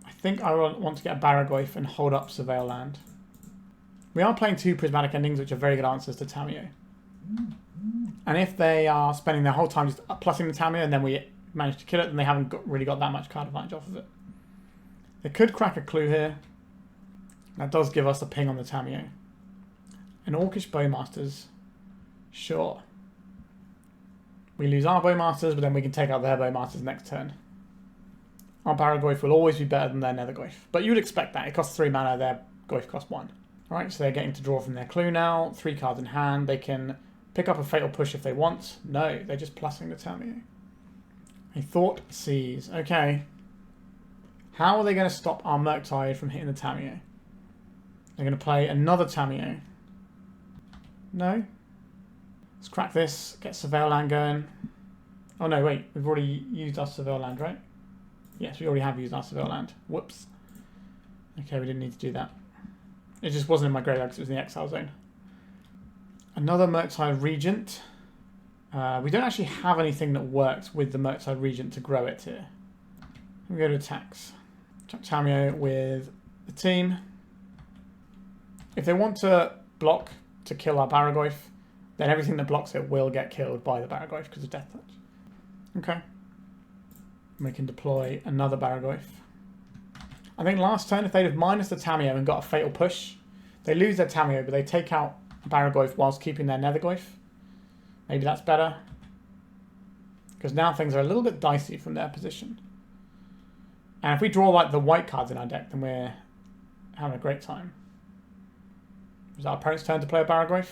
I think I will want to get a Barrowgoyf and hold up Surveil Land. We are playing 2 Prismatic Endings, which are very good answers to Tamiyo. And if they are spending their whole time just plussing the Tamiyo and then we manage to kill it, then they haven't really got that much card advantage off of it. They could crack a clue here. That does give us a ping on the Tamiyo. An Orcish Bowmasters. Sure. We lose our Bowmasters, but then we can take out their Bowmasters next turn. Our Barrowgoyf will always be better than their Nethergoyf. But you would expect that. It costs 3 mana, their Goyf costs 1. Alright, so they're getting to draw from their clue now. 3 cards in hand. They can Pick up a Fatal Push if they want. No, they're just plussing the Tamiyo. A Thoughtseize. Okay. How are they going to stop our Murktide from hitting the Tamiyo? They're going to play another Tamiyo. No. Let's crack this. Get Surveil Land going. Oh no, wait. We've already used our Surveil Land, right? Yes, we already have used our Surveil Land. Whoops. Okay, we didn't need to do that. It just wasn't in my graveyard because it was in the exile zone. Another Murktide Regent. We don't actually have anything that works with the Murktide Regent to grow it here. We go to attacks. Attack Tamiyo with the team. If they want to block to kill our Barrowgoyf, then everything that blocks it will get killed by the Barrowgoyf because of Death Touch. Okay. We can deploy another Barrowgoyf. I think last turn, if they'd have minus the Tamiyo and got a Fatal Push, they lose their Tamiyo, but they take out Barrowgoyf whilst keeping their Nethergoyf. Maybe that's better. Because now things are a little bit dicey from their position. And if we draw like the white cards in our deck, then we're having a great time. Is our opponent's turn to play a Barrowgoyf?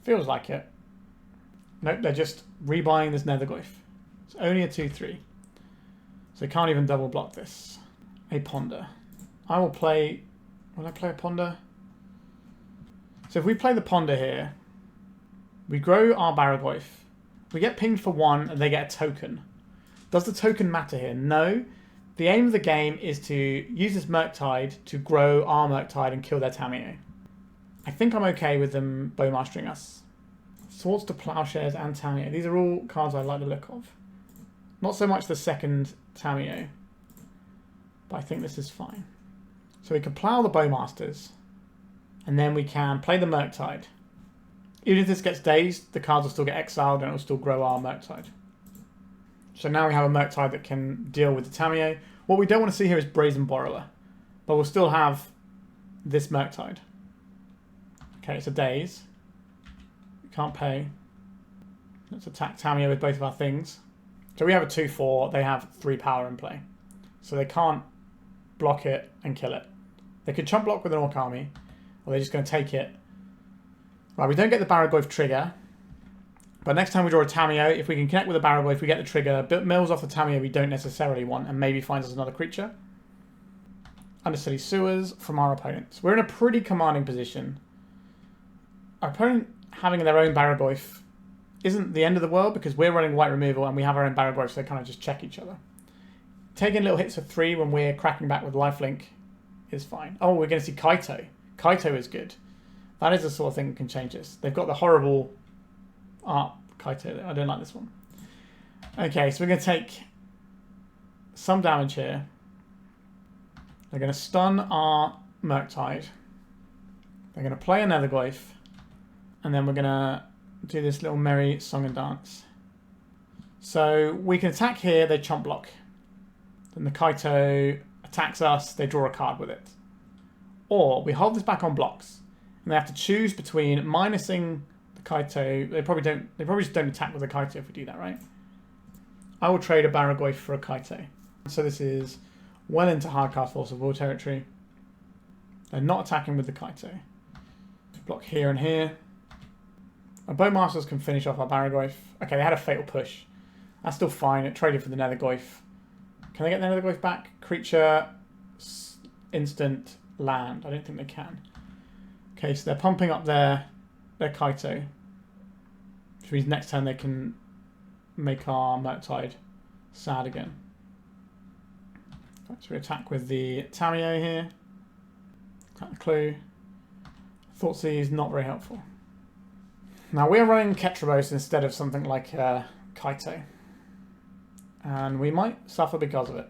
Feels like it. Nope, they're just rebuying this Nethergoyf. It's only a 2/3. So they can't even double block this. A Ponder. I will play... Will I play a Ponder? So if we play the Ponder here, we grow our Barrowgoyf. We get pinged for 1 and they get a token. Does the token matter here? No. The aim of the game is to use this Murktide to grow our Murktide and kill their Tamiyo. I think I'm okay with them Bowmastering us. Swords to Plowshares and Tamiyo. These are all cards I like the look of. Not so much the second Tamiyo, but I think this is fine. So we can plow the Bowmasters, and then we can play the Murktide. Even if this gets dazed, the cards will still get exiled and it will still grow our Murktide. So now we have a Murktide that can deal with the Tamiyo. What we don't want to see here is Brazen Borrower, but we'll still have this Murktide. Okay, it's a Daze. We can't pay. Let's attack Tamiyo with both of our things. So we have a 2/4, they have 3 power in play. So they can't block it and kill it. They could chump block with an Orc Army, or they're just going to take it. Right, we don't get the Barrowgoyf trigger. But next time we draw a Tamiyo, if we can connect with a Barrowgoyf, we get the trigger. Mills off the Tamiyo we don't necessarily want, and maybe finds us another creature. Undercity Sewers from our opponents. We're in a pretty commanding position. Our opponent having their own Barrowgoyf isn't the end of the world because we're running white removal and we have our own Barrowgoyf, so they kind of just check each other. Taking little hits for 3 when we're cracking back with lifelink is fine. Oh, we're going to see Kaito. Kaito is good. That is the sort of thing that can change this. They've got the horrible art Kaito. I don't like this one. Okay, so we're going to take some damage here. They're going to stun our Murktide. They're going to play a Nethergoyf. And then we're going to do this little merry song and dance. So we can attack here, they chump block. Then the Kaito attacks us, they draw a card with it. Or we hold this back on blocks. And they have to choose between minusing the Kaito. They probably just don't attack with the Kaito if we do that, right? I will trade a Barrowgoyf for a Kaito. So this is well into hardcast Force of Will territory. They're not attacking with the Kaito. Block here and here. Our Bowmasters can finish off our Barrowgoyf. Okay, they had a Fatal Push. That's still fine. It traded for the Nethergoyf. Can they get the Nethergoyf back? Creature, instant, land. I don't think they can. Okay, so they're pumping up their Kaito. Which means next turn they can make our Murktide sad again. So we attack with the Tamiyo here. Attack the Clue. Thoughtseize, not very helpful. Now we are running KETRAMOSE instead of something like Kaito. And we might suffer because of it.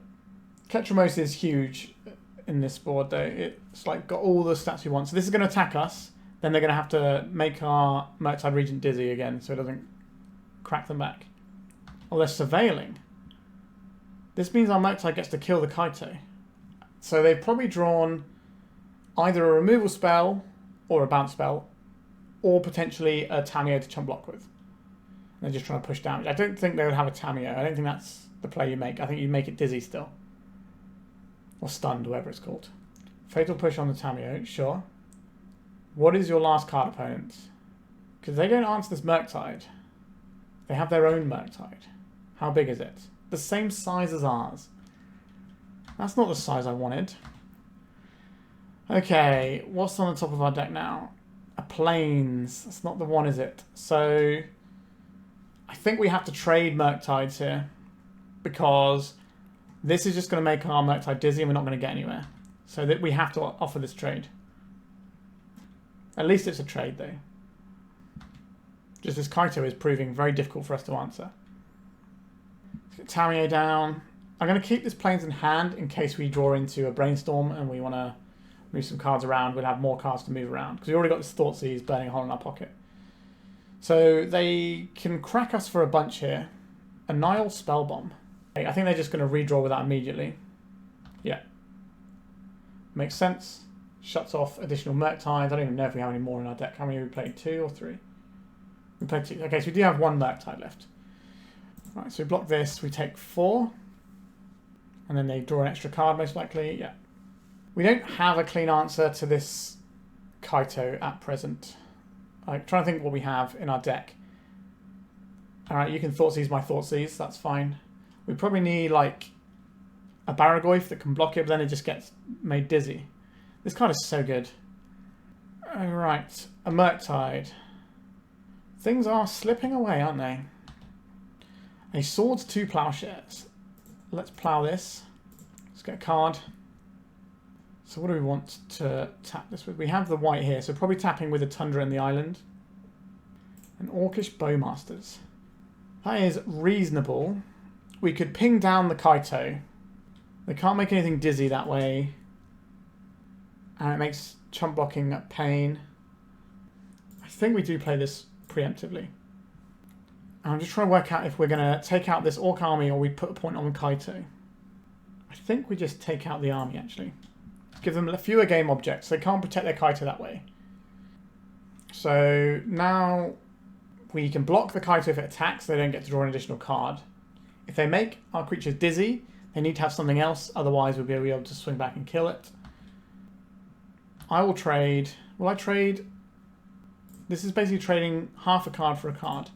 KETRAMOSE is huge in this board though. It's like got all the stats we want. So this is going to attack us. Then they're going to have to make our Murktide Regent dizzy again so it doesn't crack them back. Oh, they're surveilling. This means our Murktide gets to kill the Kaito. So they've probably drawn either a removal spell or a bounce spell, or potentially a Tamiyo to chump block with. And they're just trying to push damage. I don't think they would have a Tamiyo. I don't think that's the play you make. I think you make it dizzy still. Or stunned, whatever it's called. Fatal Push on the Tamiyo, sure. What is your last card, opponent? Because they don't answer this Murktide. They have their own Murktide. How big is it? The same size as ours. That's not the size I wanted. Okay, what's on the top of our deck now? A Plains. That's not the one, is it? So I think we have to trade Murktides here, because this is just going to make our Murktide dizzy and we're not going to get anywhere. So that we have to offer this trade. At least it's a trade though. Just this Kaito is proving very difficult for us to answer. Let's get Tamiyo down. I'm going to keep this Plains in hand in case we draw into a Brainstorm and we want to move some cards around. We'll have more cards to move around, because we already got this Thoughtseize burning a hole in our pocket. So they can crack us for a bunch here. Annihil Spellbomb. I think they're just going to redraw with that immediately. Yeah. Makes sense. Shuts off additional Murktides. I don't even know if we have any more in our deck. How many have we played? 2 or 3? We played 2. Okay, so we do have 1 Murktide left. Right, so we block this. We take 4. And then they draw an extra card, most likely. Yeah. We don't have a clean answer to this Kaito at present. I'm trying to think what we have in our deck. Alright, you can Thoughtseize my Thoughtseize. That's fine. We probably need, like, a Barrowgoyf that can block it, but then it just gets made dizzy. This card is so good. Alright, a Murktide. Things are slipping away, aren't they? A Swords, 2 Plowshares. Let's plow this. Let's get a card. So what do we want to tap this with? We have the white here, so probably tapping with the Tundra and the island. And Orcish Bowmasters. That is reasonable. We could ping down the Kaito. They can't make anything dizzy that way. And it makes chump blocking a pain. I think we do play this preemptively. And I'm just trying to work out if we're going to take out this Orc army or we put a point on the Kaito. I think we just take out the army, actually. Give them fewer game objects. They can't protect their Kaito that way. So now we can block the Kaito if it attacks. They don't get to draw an additional card. If they make our creatures dizzy, they need to have something else. Otherwise, we'll be able to swing back and kill it. I will trade. Will I trade? This is basically trading half a card for a card.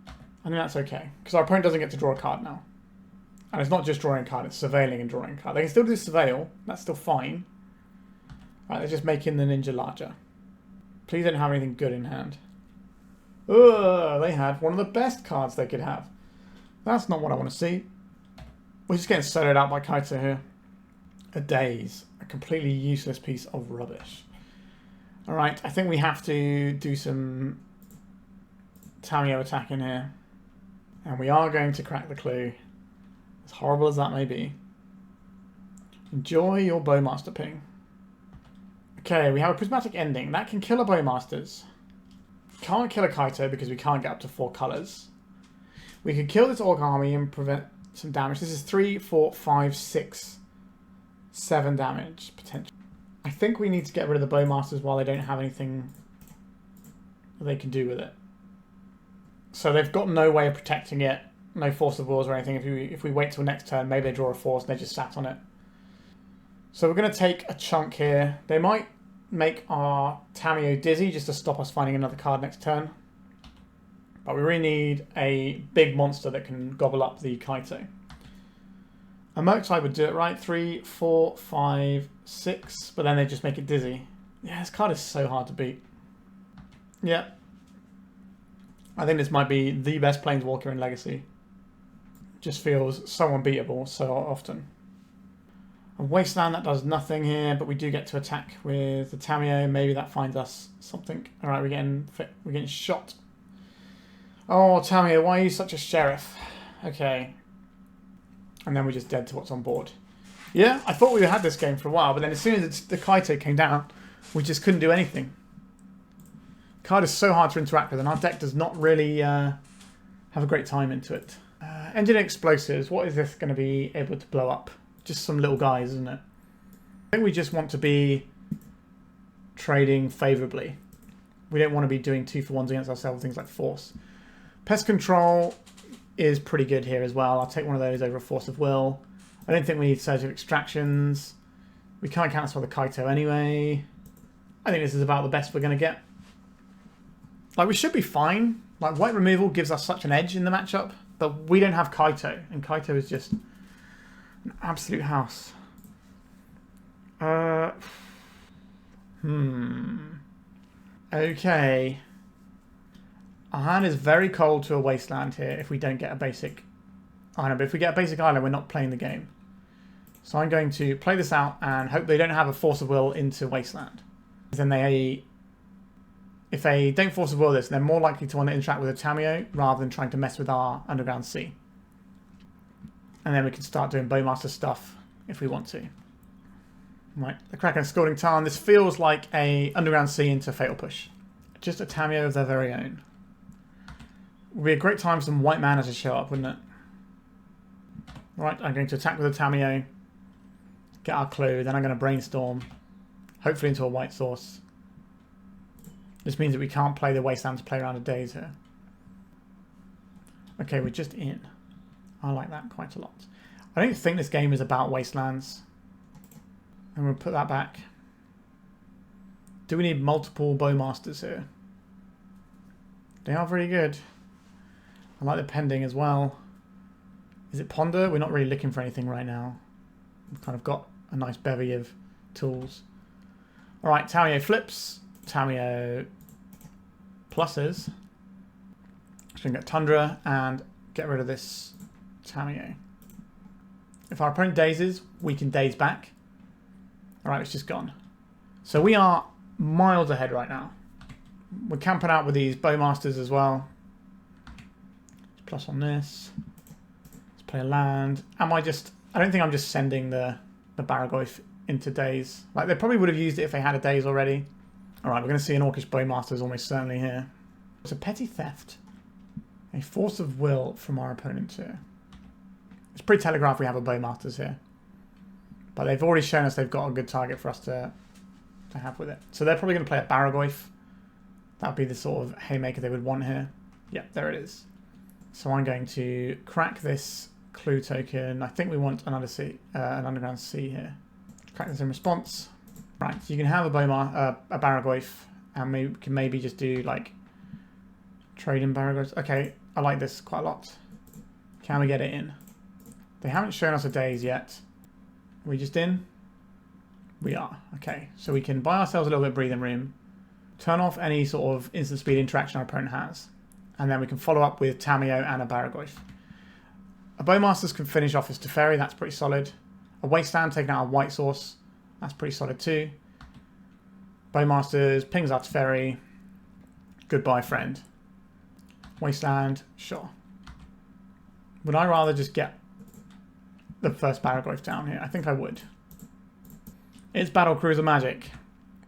I think that's okay, because our opponent doesn't get to draw a card now. And it's not just drawing a card, it's surveilling and drawing a card. They can still do surveil, that's still fine. Right, they're just making the ninja larger. Please don't have anything good in hand. Ugh, they had one of the best cards they could have. That's not what I want to see. We're just getting soloed out by Kaito here. A Daze. A completely useless piece of rubbish. Alright, I think we have to do some Tamiyo attacking here. And we are going to crack the clue. As horrible as that may be. Enjoy your Bowmaster ping. Okay, we have a Prismatic Ending. That can kill a Bowmasters. Can't kill a Kaito because we can't get up to 4 colours. We could kill this Orc army and prevent some damage. This is 3, 4, 5, 6, 7 damage potential. I think we need to get rid of the Bowmasters while they don't have anything that they can do with it. So they've got no way of protecting it. No Force of Wills or anything. If we wait till next turn, maybe they draw a Force and they just sat on it. So we're going to take a chunk here. They might make our Tamiyo dizzy just to stop us finding another card next turn. But we really need a big monster that can gobble up the Kaito. A Murktide would do it, right? 3, 4, 5, 6. But then they just make it dizzy. Yeah, this card is so hard to beat. Yeah. I think this might be the best Planeswalker in Legacy. Just feels so unbeatable so often. A Wasteland, that does nothing here, but we do get to attack with the Tamiyo. Maybe that finds us something. Alright, we're getting shot. Oh, Tamiyo, why are you such a sheriff? Okay. And then we're just dead to what's on board. Yeah, I thought we had this game for a while, but then as soon as the Kaito came down, we just couldn't do anything. Card is so hard to interact with, and our deck does not really have a great time into it. Engine explosives, what is this going to be able to blow up? Just some little guys, isn't it? I think we just want to be trading favourably. We don't want to be doing 2-for-1s against ourselves, things like Force. Pest Control is pretty good here as well. I'll take one of those over a Force of Will. I don't think we need Surge of Extractions. We can't cancel the Kaito anyway. I think this is about the best we're going to get. Like, we should be fine. Like, white removal gives us such an edge in the matchup, but we don't have Kaito, and Kaito is just an absolute house. Okay. Our hand is very cold to a Wasteland here if we don't get a basic island. But if we get a basic island, we're not playing the game. So I'm going to play this out and hope they don't have a Force of Will into Wasteland. Then if they don't Force of Will this, they're more likely to want to interact with a Tamiyo rather than trying to mess with our Underground Sea. And then we can start doing Bowmaster stuff if we want to. Right, the Kraken Scalding Tarn. This feels like a Underground Sea into Fatal Push. Just a Tamiyo of their very own. Would be a great time for some white mana to show up, wouldn't it? Right, I'm going to attack with a Tamiyo. Get our clue, then I'm going to Brainstorm. Hopefully into a white source. This means that we can't play the Wasteland to play around a Daze here. Okay, we're just in. I like that quite a lot. I don't think this game is about Wastelands. I'm going to put that back. Do we need multiple Bowmasters here? They are very good. I like the pending as well. Is it Ponder? We're not really looking for anything right now. We've kind of got a nice bevy of tools. Alright, Tamiyo flips. Tamiyo pluses. Just going to get Tundra and get rid of this Tamiyo. If our opponent dazes, we can daze back. Alright, it's just gone. So we are miles ahead right now. We're camping out with these Bowmasters as well. Plus on this. Let's play a land. I don't think I'm just sending the Barrowgoyf into Daze. Like, they probably would have used it if they had a Daze already. Alright, we're going to see an Orcish Bowmasters almost certainly here. It's a petty theft. A Force of Will from our opponent here. It's pretty telegraphed we have a Bowmasters here. But they've already shown us they've got a good target for us to have with it. So they're probably going to play a Barrowgoyf. That would be the sort of haymaker they would want here. Yep, there it is. So I'm going to crack this clue token. I think we want an Underground Sea here. Crack this in response. Right, so you can have a Barrowgoyf, and we can maybe just do like trading Barrowgoyfs. Okay, I like this quite a lot. Can we get it in? They haven't shown us a Daze yet. Are we just in? We are. Okay, so we can buy ourselves a little bit of breathing room, turn off any sort of instant speed interaction our opponent has, and then we can follow up with Tamiyo and a Barrowgoyf. A Bowmasters can finish off his Teferi, that's pretty solid. A Wasteland taking out a white source, that's pretty solid too. Bowmasters pings our Teferi. Goodbye, friend. Wasteland, sure. Would I rather just get the first Barrowgoyf down here? I think I would. It's Battlecruiser magic.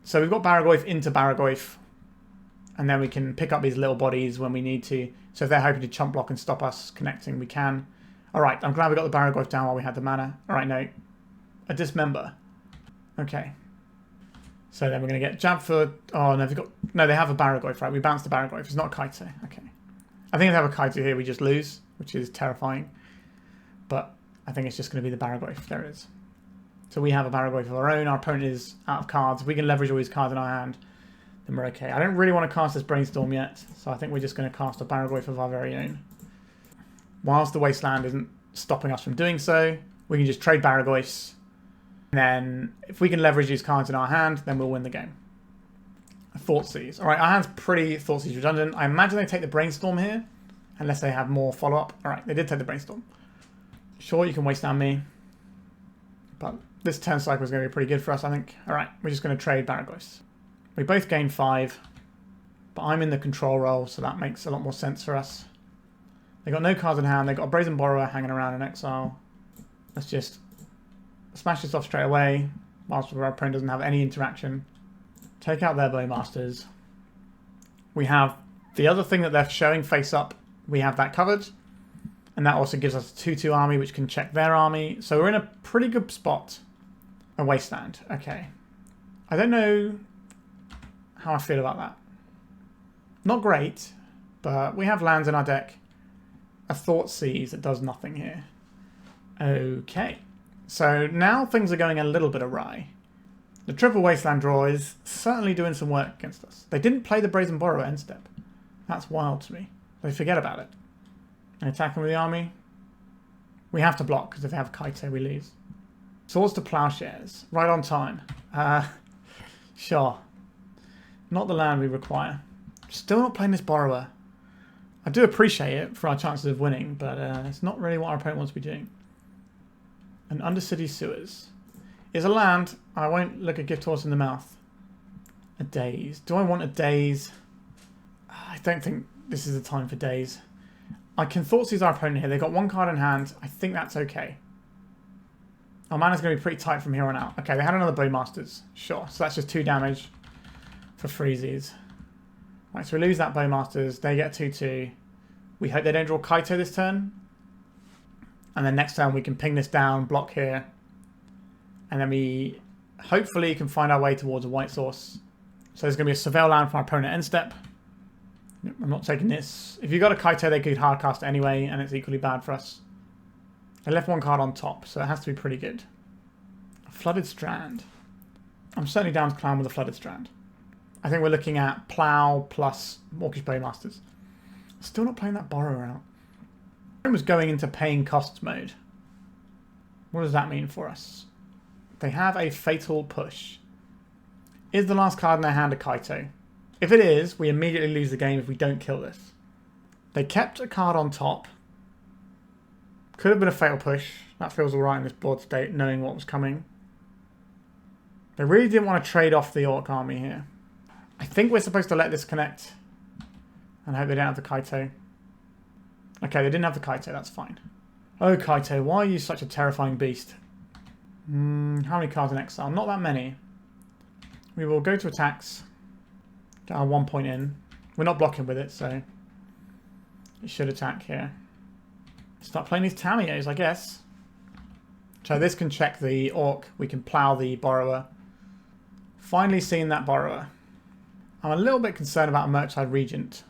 So we've got Barrowgoyf into Barrowgoyf, and then we can pick up these little bodies when we need to. So if they're hoping to chump block and stop us connecting, we can. Alright, I'm glad we got the Barrowgoyf down while we had the mana. Alright, no. A Dismember. Okay. So then we're going to get jab for... Oh, no, they have a Barrowgoyf, right? We bounced the Barrowgoyf. It's not a Kaito. Okay. I think if they have a Kaito here, we just lose, which is terrifying. But I think it's just going to be the Barrowgoyf. There it is. So we have a Barrowgoyf of our own. Our opponent is out of cards. If we can leverage all these cards in our hand, then we're okay. I don't really want to cast this Brainstorm yet, so I think we're just going to cast a Barrowgoyf of our very own. Whilst the Wasteland isn't stopping us from doing so, we can just trade Barrowgoyfs. And then if we can leverage these cards in our hand, then we'll win the game. Thoughtseize. Alright, our hand's pretty Thoughtseize redundant. I imagine they take the Brainstorm here, unless they have more follow-up. Alright, they did take the Brainstorm. Sure, you can Wasteland me. But this turn cycle is going to be pretty good for us, I think. Alright, we're just going to trade Barrowgoyfs. We both gain 5, but I'm in the control role, so that makes a lot more sense for us. They got no cards in hand. They got a Brazen Borrower hanging around in exile. Let's just smash this off straight away, whilst our opponent doesn't have any interaction. Take out their Bowmasters. We have the other thing that they're showing face up. We have that covered. And that also gives us a 2-2 army, which can check their army. So we're in a pretty good spot. A Wasteland. Okay. I don't know how I feel about that. Not great, but we have lands in our deck. A Thoughtseize that does nothing here. Okay. So now things are going a little bit awry. The triple Wasteland draw is certainly doing some work against us. They didn't play the Brazen Borrower end step. That's wild to me. They forget about it. And attack them with the army. We have to block, because if they have Kaito, we lose. Swords to Plowshares. Right on time. Sure. Not the land we require. Still not playing this Borrower. I do appreciate it for our chances of winning, but it's not really what our opponent wants to be doing. An Undercity Sewers. Is a land. I won't look a gift horse in the mouth. A Daze. Do I want a Daze? I don't think this is the time for Daze. I can Thoughtseize our opponent here. They've got one card in hand. I think that's okay. Our mana's going to be pretty tight from here on out. Okay, they had another Bowmasters. Sure. So that's just 2 damage for freezies. Right, so we lose that Bowmasters. They get 2-2. We hope they don't draw Kaito this turn. And then next turn we can ping this down, block here. And then we hopefully can find our way towards a white source. So there's going to be a Surveil land from our opponent end step. I'm not taking this. If you got a Kaito, they could hardcast anyway, and it's equally bad for us. They left 1 card on top, so it has to be pretty good. A Flooded Strand. I'm certainly down to clown with a Flooded Strand. I think we're looking at Plow plus Orcish Bowmasters. Still not playing that Borrower out. I was going into paying costs mode. What does that mean for us? They have a Fatal Push. Is the last card in their hand a Kaito? If it is, we immediately lose the game if we don't kill this. They kept a card on top. Could have been a Fatal Push. That feels alright in this board state, knowing what was coming. They really didn't want to trade off the Orc army here. I think we're supposed to let this connect. And hope they don't have the Kaito. Okay, they didn't have the Kaito, that's fine. Oh, Kaito, why are you such a terrifying beast? How many cards in exile? Not that many. We will go to attacks. Get our 1 point in. We're not blocking with it, so it should attack here. Start playing these Tamiyos, I guess. So this can check the Orc. We can plow the Borrower. Finally seeing that Borrower. I'm a little bit concerned about a Murktide Regent.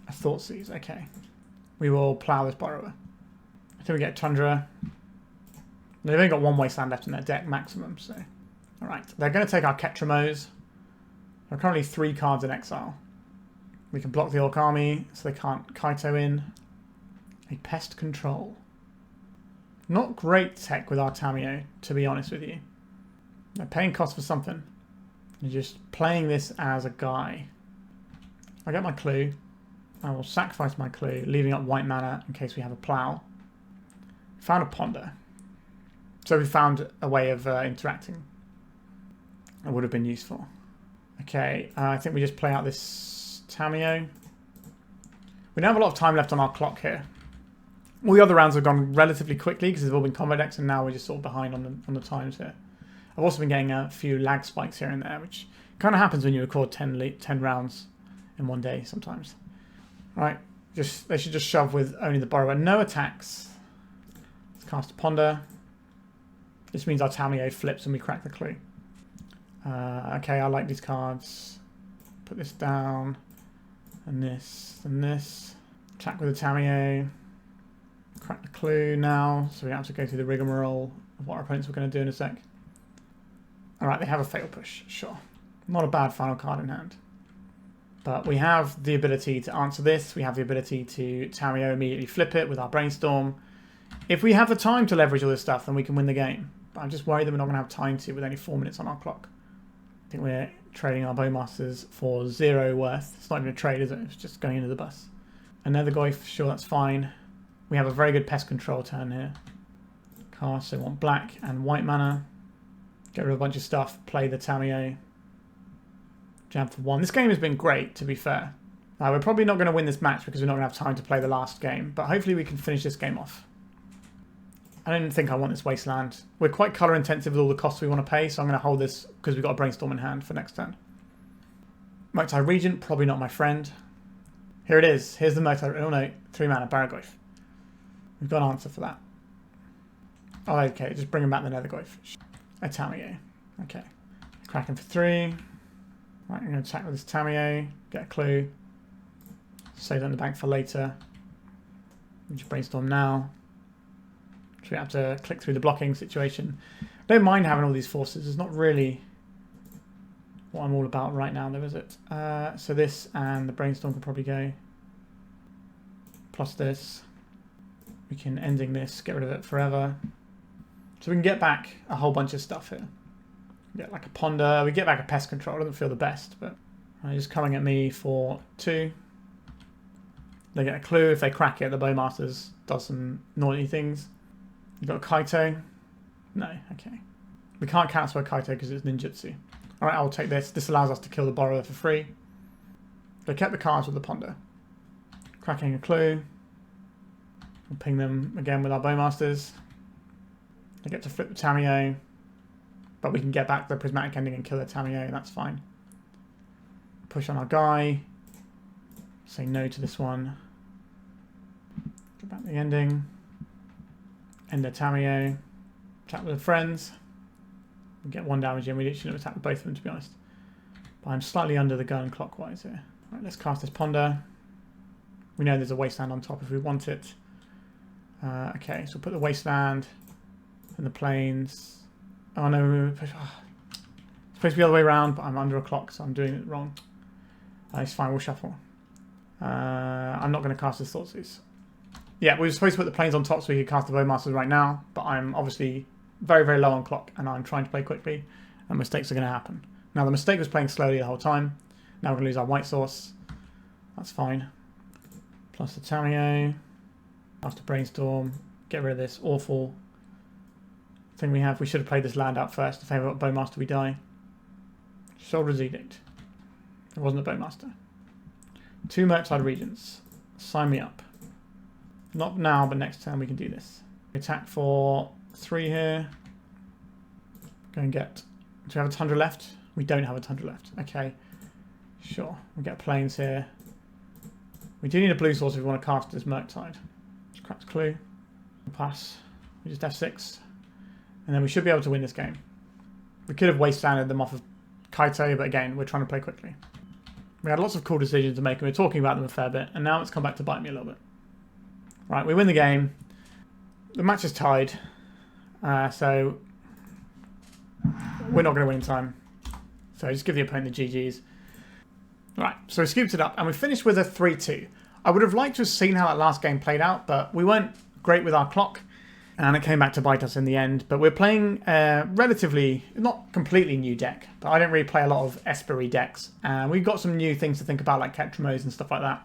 A Thoughtseize, okay. We will plow this Borrower. I think we get Tundra. They've only got 1 Wasteland left in their deck maximum, so. Alright, they're going to take our KETRAMOSE. There are currently 3 cards in exile. We can block the Orc army, so they can't Kaito in. A Pest Control. Not great tech with our Tamiyo, to be honest with you. They're paying costs for something. You're just playing this as a guy. I get my clue. I will sacrifice my clue, leaving up white mana in case we have a plow. Found a ponder. So we found a way of interacting. That would have been useful. Okay, I think we just play out this Tamiyo. We don't have a lot of time left on our clock here. All the other rounds have gone relatively quickly because they've all been combat decks, and now we're just sort of behind on the times here. I've also been getting a few lag spikes here and there, which kind of happens when you record 10 rounds in one day sometimes. Right, they should just shove with only the Borrower. No attacks. Let's cast a Ponder. This means our Tamiyo flips and we crack the clue. Okay, I like these cards. Put this down. And this. And this. Attack with the Tamiyo. Crack the clue now. So we have to go through the rigmarole of what our opponents were going to do in a sec. Alright, they have a Fatal Push. Sure. Not a bad final card in hand. But we have the ability to answer this. We have the ability to Tamiyo immediately flip it with our Brainstorm. If we have the time to leverage all this stuff, then we can win the game. But I'm just worried that we're not going to have time to with only 4 minutes on our clock. I think we're trading our Bowmasters for 0 worth. It's not even a trade, is it? It's just going into the bus. Another Goyf, sure, that's fine. We have a very good Pest Control turn here. Cast, so we want black and white mana. Get rid of a bunch of stuff. Play the Tamiyo. Jab for 1. This game has been great, to be fair. We're probably not going to win this match because we're not going to have time to play the last game. But hopefully we can finish this game off. I don't think I want this Wasteland. We're quite colour intensive with all the costs we want to pay, so I'm going to hold this because we've got a Brainstorm in hand for next turn. Murktide Regent, probably not my friend. Here it is. Here's the Murktide. Oh no, 3 mana, Barrowgoyf. We've got an answer for that. Oh, okay, just bringing back the Nethergoyf. A Tamiyo. Okay. Cracking for 3. Right, I'm going to attack with this Tamiyo. Get a clue. Save that in the bank for later. Just Brainstorm now. So we have to click through the blocking situation. I don't mind having all these forces. It's not really what I'm all about right now, though, is it? So this and the Brainstorm can probably go. Plus this. We can ending this, get rid of it forever. So we can get back a whole bunch of stuff here. We get like a Ponder, we get back a Pest Control. It doesn't feel the best, but just coming at me for 2. They get a clue. If they crack it, the Bowmasters does some naughty things. You've got a Kaito. No, okay. We can't cancel a Kaito because it's ninjutsu. Alright, I'll take this. This allows us to kill the borrower for free. They kept the cards with the Ponder. Cracking a clue. We'll ping them again with our Bowmasters. They get to flip the Tamiyo. But we can get back the Prismatic Ending and kill the Tamiyo. That's fine. Push on our guy. Say no to this one. Get back the ending. End the Tamiyo. Attack with the friends. We get 1 damage in. We literally attack with both of them, to be honest. But I'm slightly under the gun clockwise here. Right, let's cast this Ponder. We know there's a Wasteland on top if we want it. Okay, so we'll put the Wasteland and the Plains. Oh no, it's supposed to be the other way around, but I'm under a clock, so I'm doing it wrong. It's fine, we'll shuffle. I'm not going to cast this Thoughtseize. Yeah, we were supposed to put the Plains on top so we could cast the Bowmasters right now, but I'm obviously very, very low on clock, and I'm trying to play quickly, and mistakes are going to happen. Now, the mistake was playing slowly the whole time. Now we're going to lose our white source. That's fine. Plus the Tamiyo. After Brainstorm. Get rid of this awful thing we have. We should have played this land out first. If ever got Bowmaster, we die. Shoulder's Edict. It wasn't a Bowmaster. 2 Murktide Regents. Sign me up. Not now, but next turn we can do this. Attack for 3 here. Go and get... Do we have a Tundra left? We don't have a Tundra left. Okay. Sure. We'll get Plains here. We do need a blue source if we want to cast this Murktide. Just crack the clue. Pass. We just F6. And then we should be able to win this game. We could have wastelanded them off of Kaito, but again, we're trying to play quickly. We had lots of cool decisions to make, and we were talking about them a fair bit, and now it's come back to bite me a little bit. Right, we win the game. The match is tied, so we're not going to win in time. So just give the opponent the GGs. Right, so we scooped it up, and we finished with a 3-2. I would have liked to have seen how that last game played out, but we weren't great with our clock, and it came back to bite us in the end. But we're playing a relatively, not completely new deck, but I don't really play a lot of Esper-y decks, and we've got some new things to think about, like KETRAMOSE and stuff like that.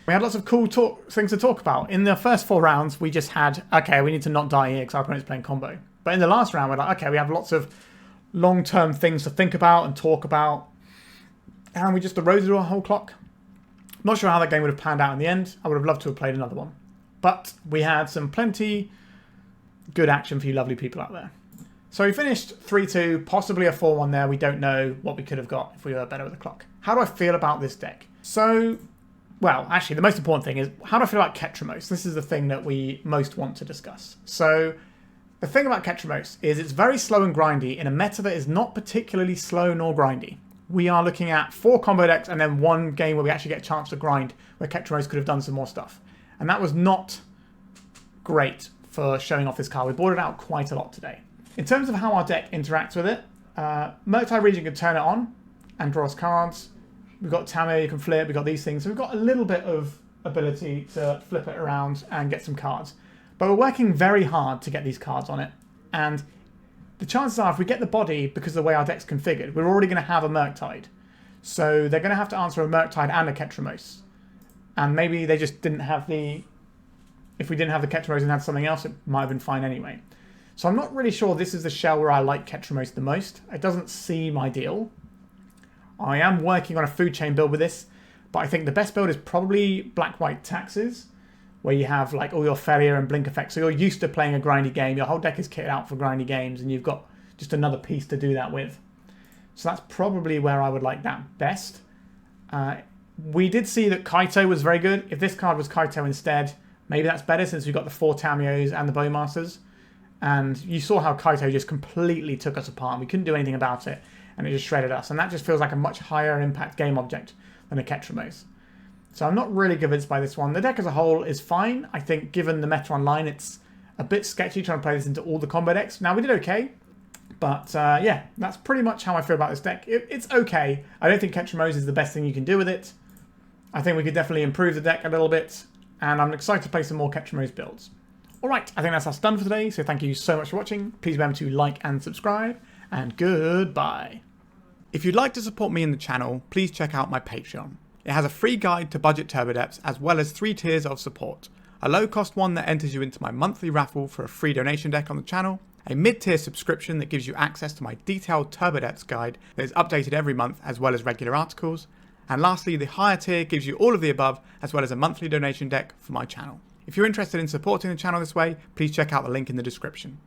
We had lots of cool things to talk about. In the first 4 rounds, we just had, okay, we need to not die here because our opponent's playing combo. But in the last round, we're like, okay, we have lots of long-term things to think about and talk about. And we just eroded our whole clock. Not sure how that game would have panned out in the end. I would have loved to have played another one. But we had some plenty good action for you lovely people out there. So we finished 3-2, possibly a 4-1 there. We don't know what we could have got if we were better with the clock. How do I feel about this deck? So... well, actually, the most important thing is, how do I feel about KETRAMOSE? This is the thing that we most want to discuss. So, the thing about KETRAMOSE is it's very slow and grindy in a meta that is not particularly slow nor grindy. We are looking at 4 combo decks and then 1 game where we actually get a chance to grind, where KETRAMOSE could have done some more stuff. And that was not great for showing off this card. We brought it out quite a lot today. In terms of how our deck interacts with it, Murktide Regent can turn it on and draw us cards. We've got Tamiyo, you can flip, we've got these things. So we've got a little bit of ability to flip it around and get some cards. But we're working very hard to get these cards on it. And the chances are, if we get the body, because of the way our deck's configured, we're already going to have a Murktide. So they're going to have to answer a Murktide and a KETRAMOSE. And maybe they just didn't have the... if we didn't have the KETRAMOSE and had something else, it might have been fine anyway. So I'm not really sure this is the shell where I like KETRAMOSE the most. It doesn't seem ideal. I am working on a food chain build with this, but I think the best build is probably black-white taxes, where you have like all your Feria and blink effects. So you're used to playing a grindy game. Your whole deck is kitted out for grindy games, and you've got just another piece to do that with. So that's probably where I would like that best. We did see that Kaito was very good. If this card was Kaito instead, maybe that's better since we've got the 4 Tamiyos and the Bowmasters. And you saw how Kaito just completely took us apart. We couldn't do anything about it. And it just shredded us. And that just feels like a much higher impact game object than a KETRAMOSE. So I'm not really convinced by this one. The deck as a whole is fine. I think given the meta online, it's a bit sketchy trying to play this into all the combo decks. Now, we did okay, But yeah, that's pretty much how I feel about this deck. It's okay. I don't think KETRAMOSE is the best thing you can do with it. I think we could definitely improve the deck a little bit, and I'm excited to play some more KETRAMOSE builds. Alright, I think that's us done for today, so thank you so much for watching. Please remember to like and subscribe, and goodbye. If you'd like to support me in the channel, please check out my Patreon. It has a free guide to budget turbo depths as well as 3 tiers of support. A low cost one that enters you into my monthly raffle for a free donation deck on the channel, a mid-tier subscription that gives you access to my detailed turbo depths guide that is updated every month as well as regular articles, and lastly the higher tier gives you all of the above as well as a monthly donation deck for my channel. If you're interested in supporting the channel this way, please check out the link in the description.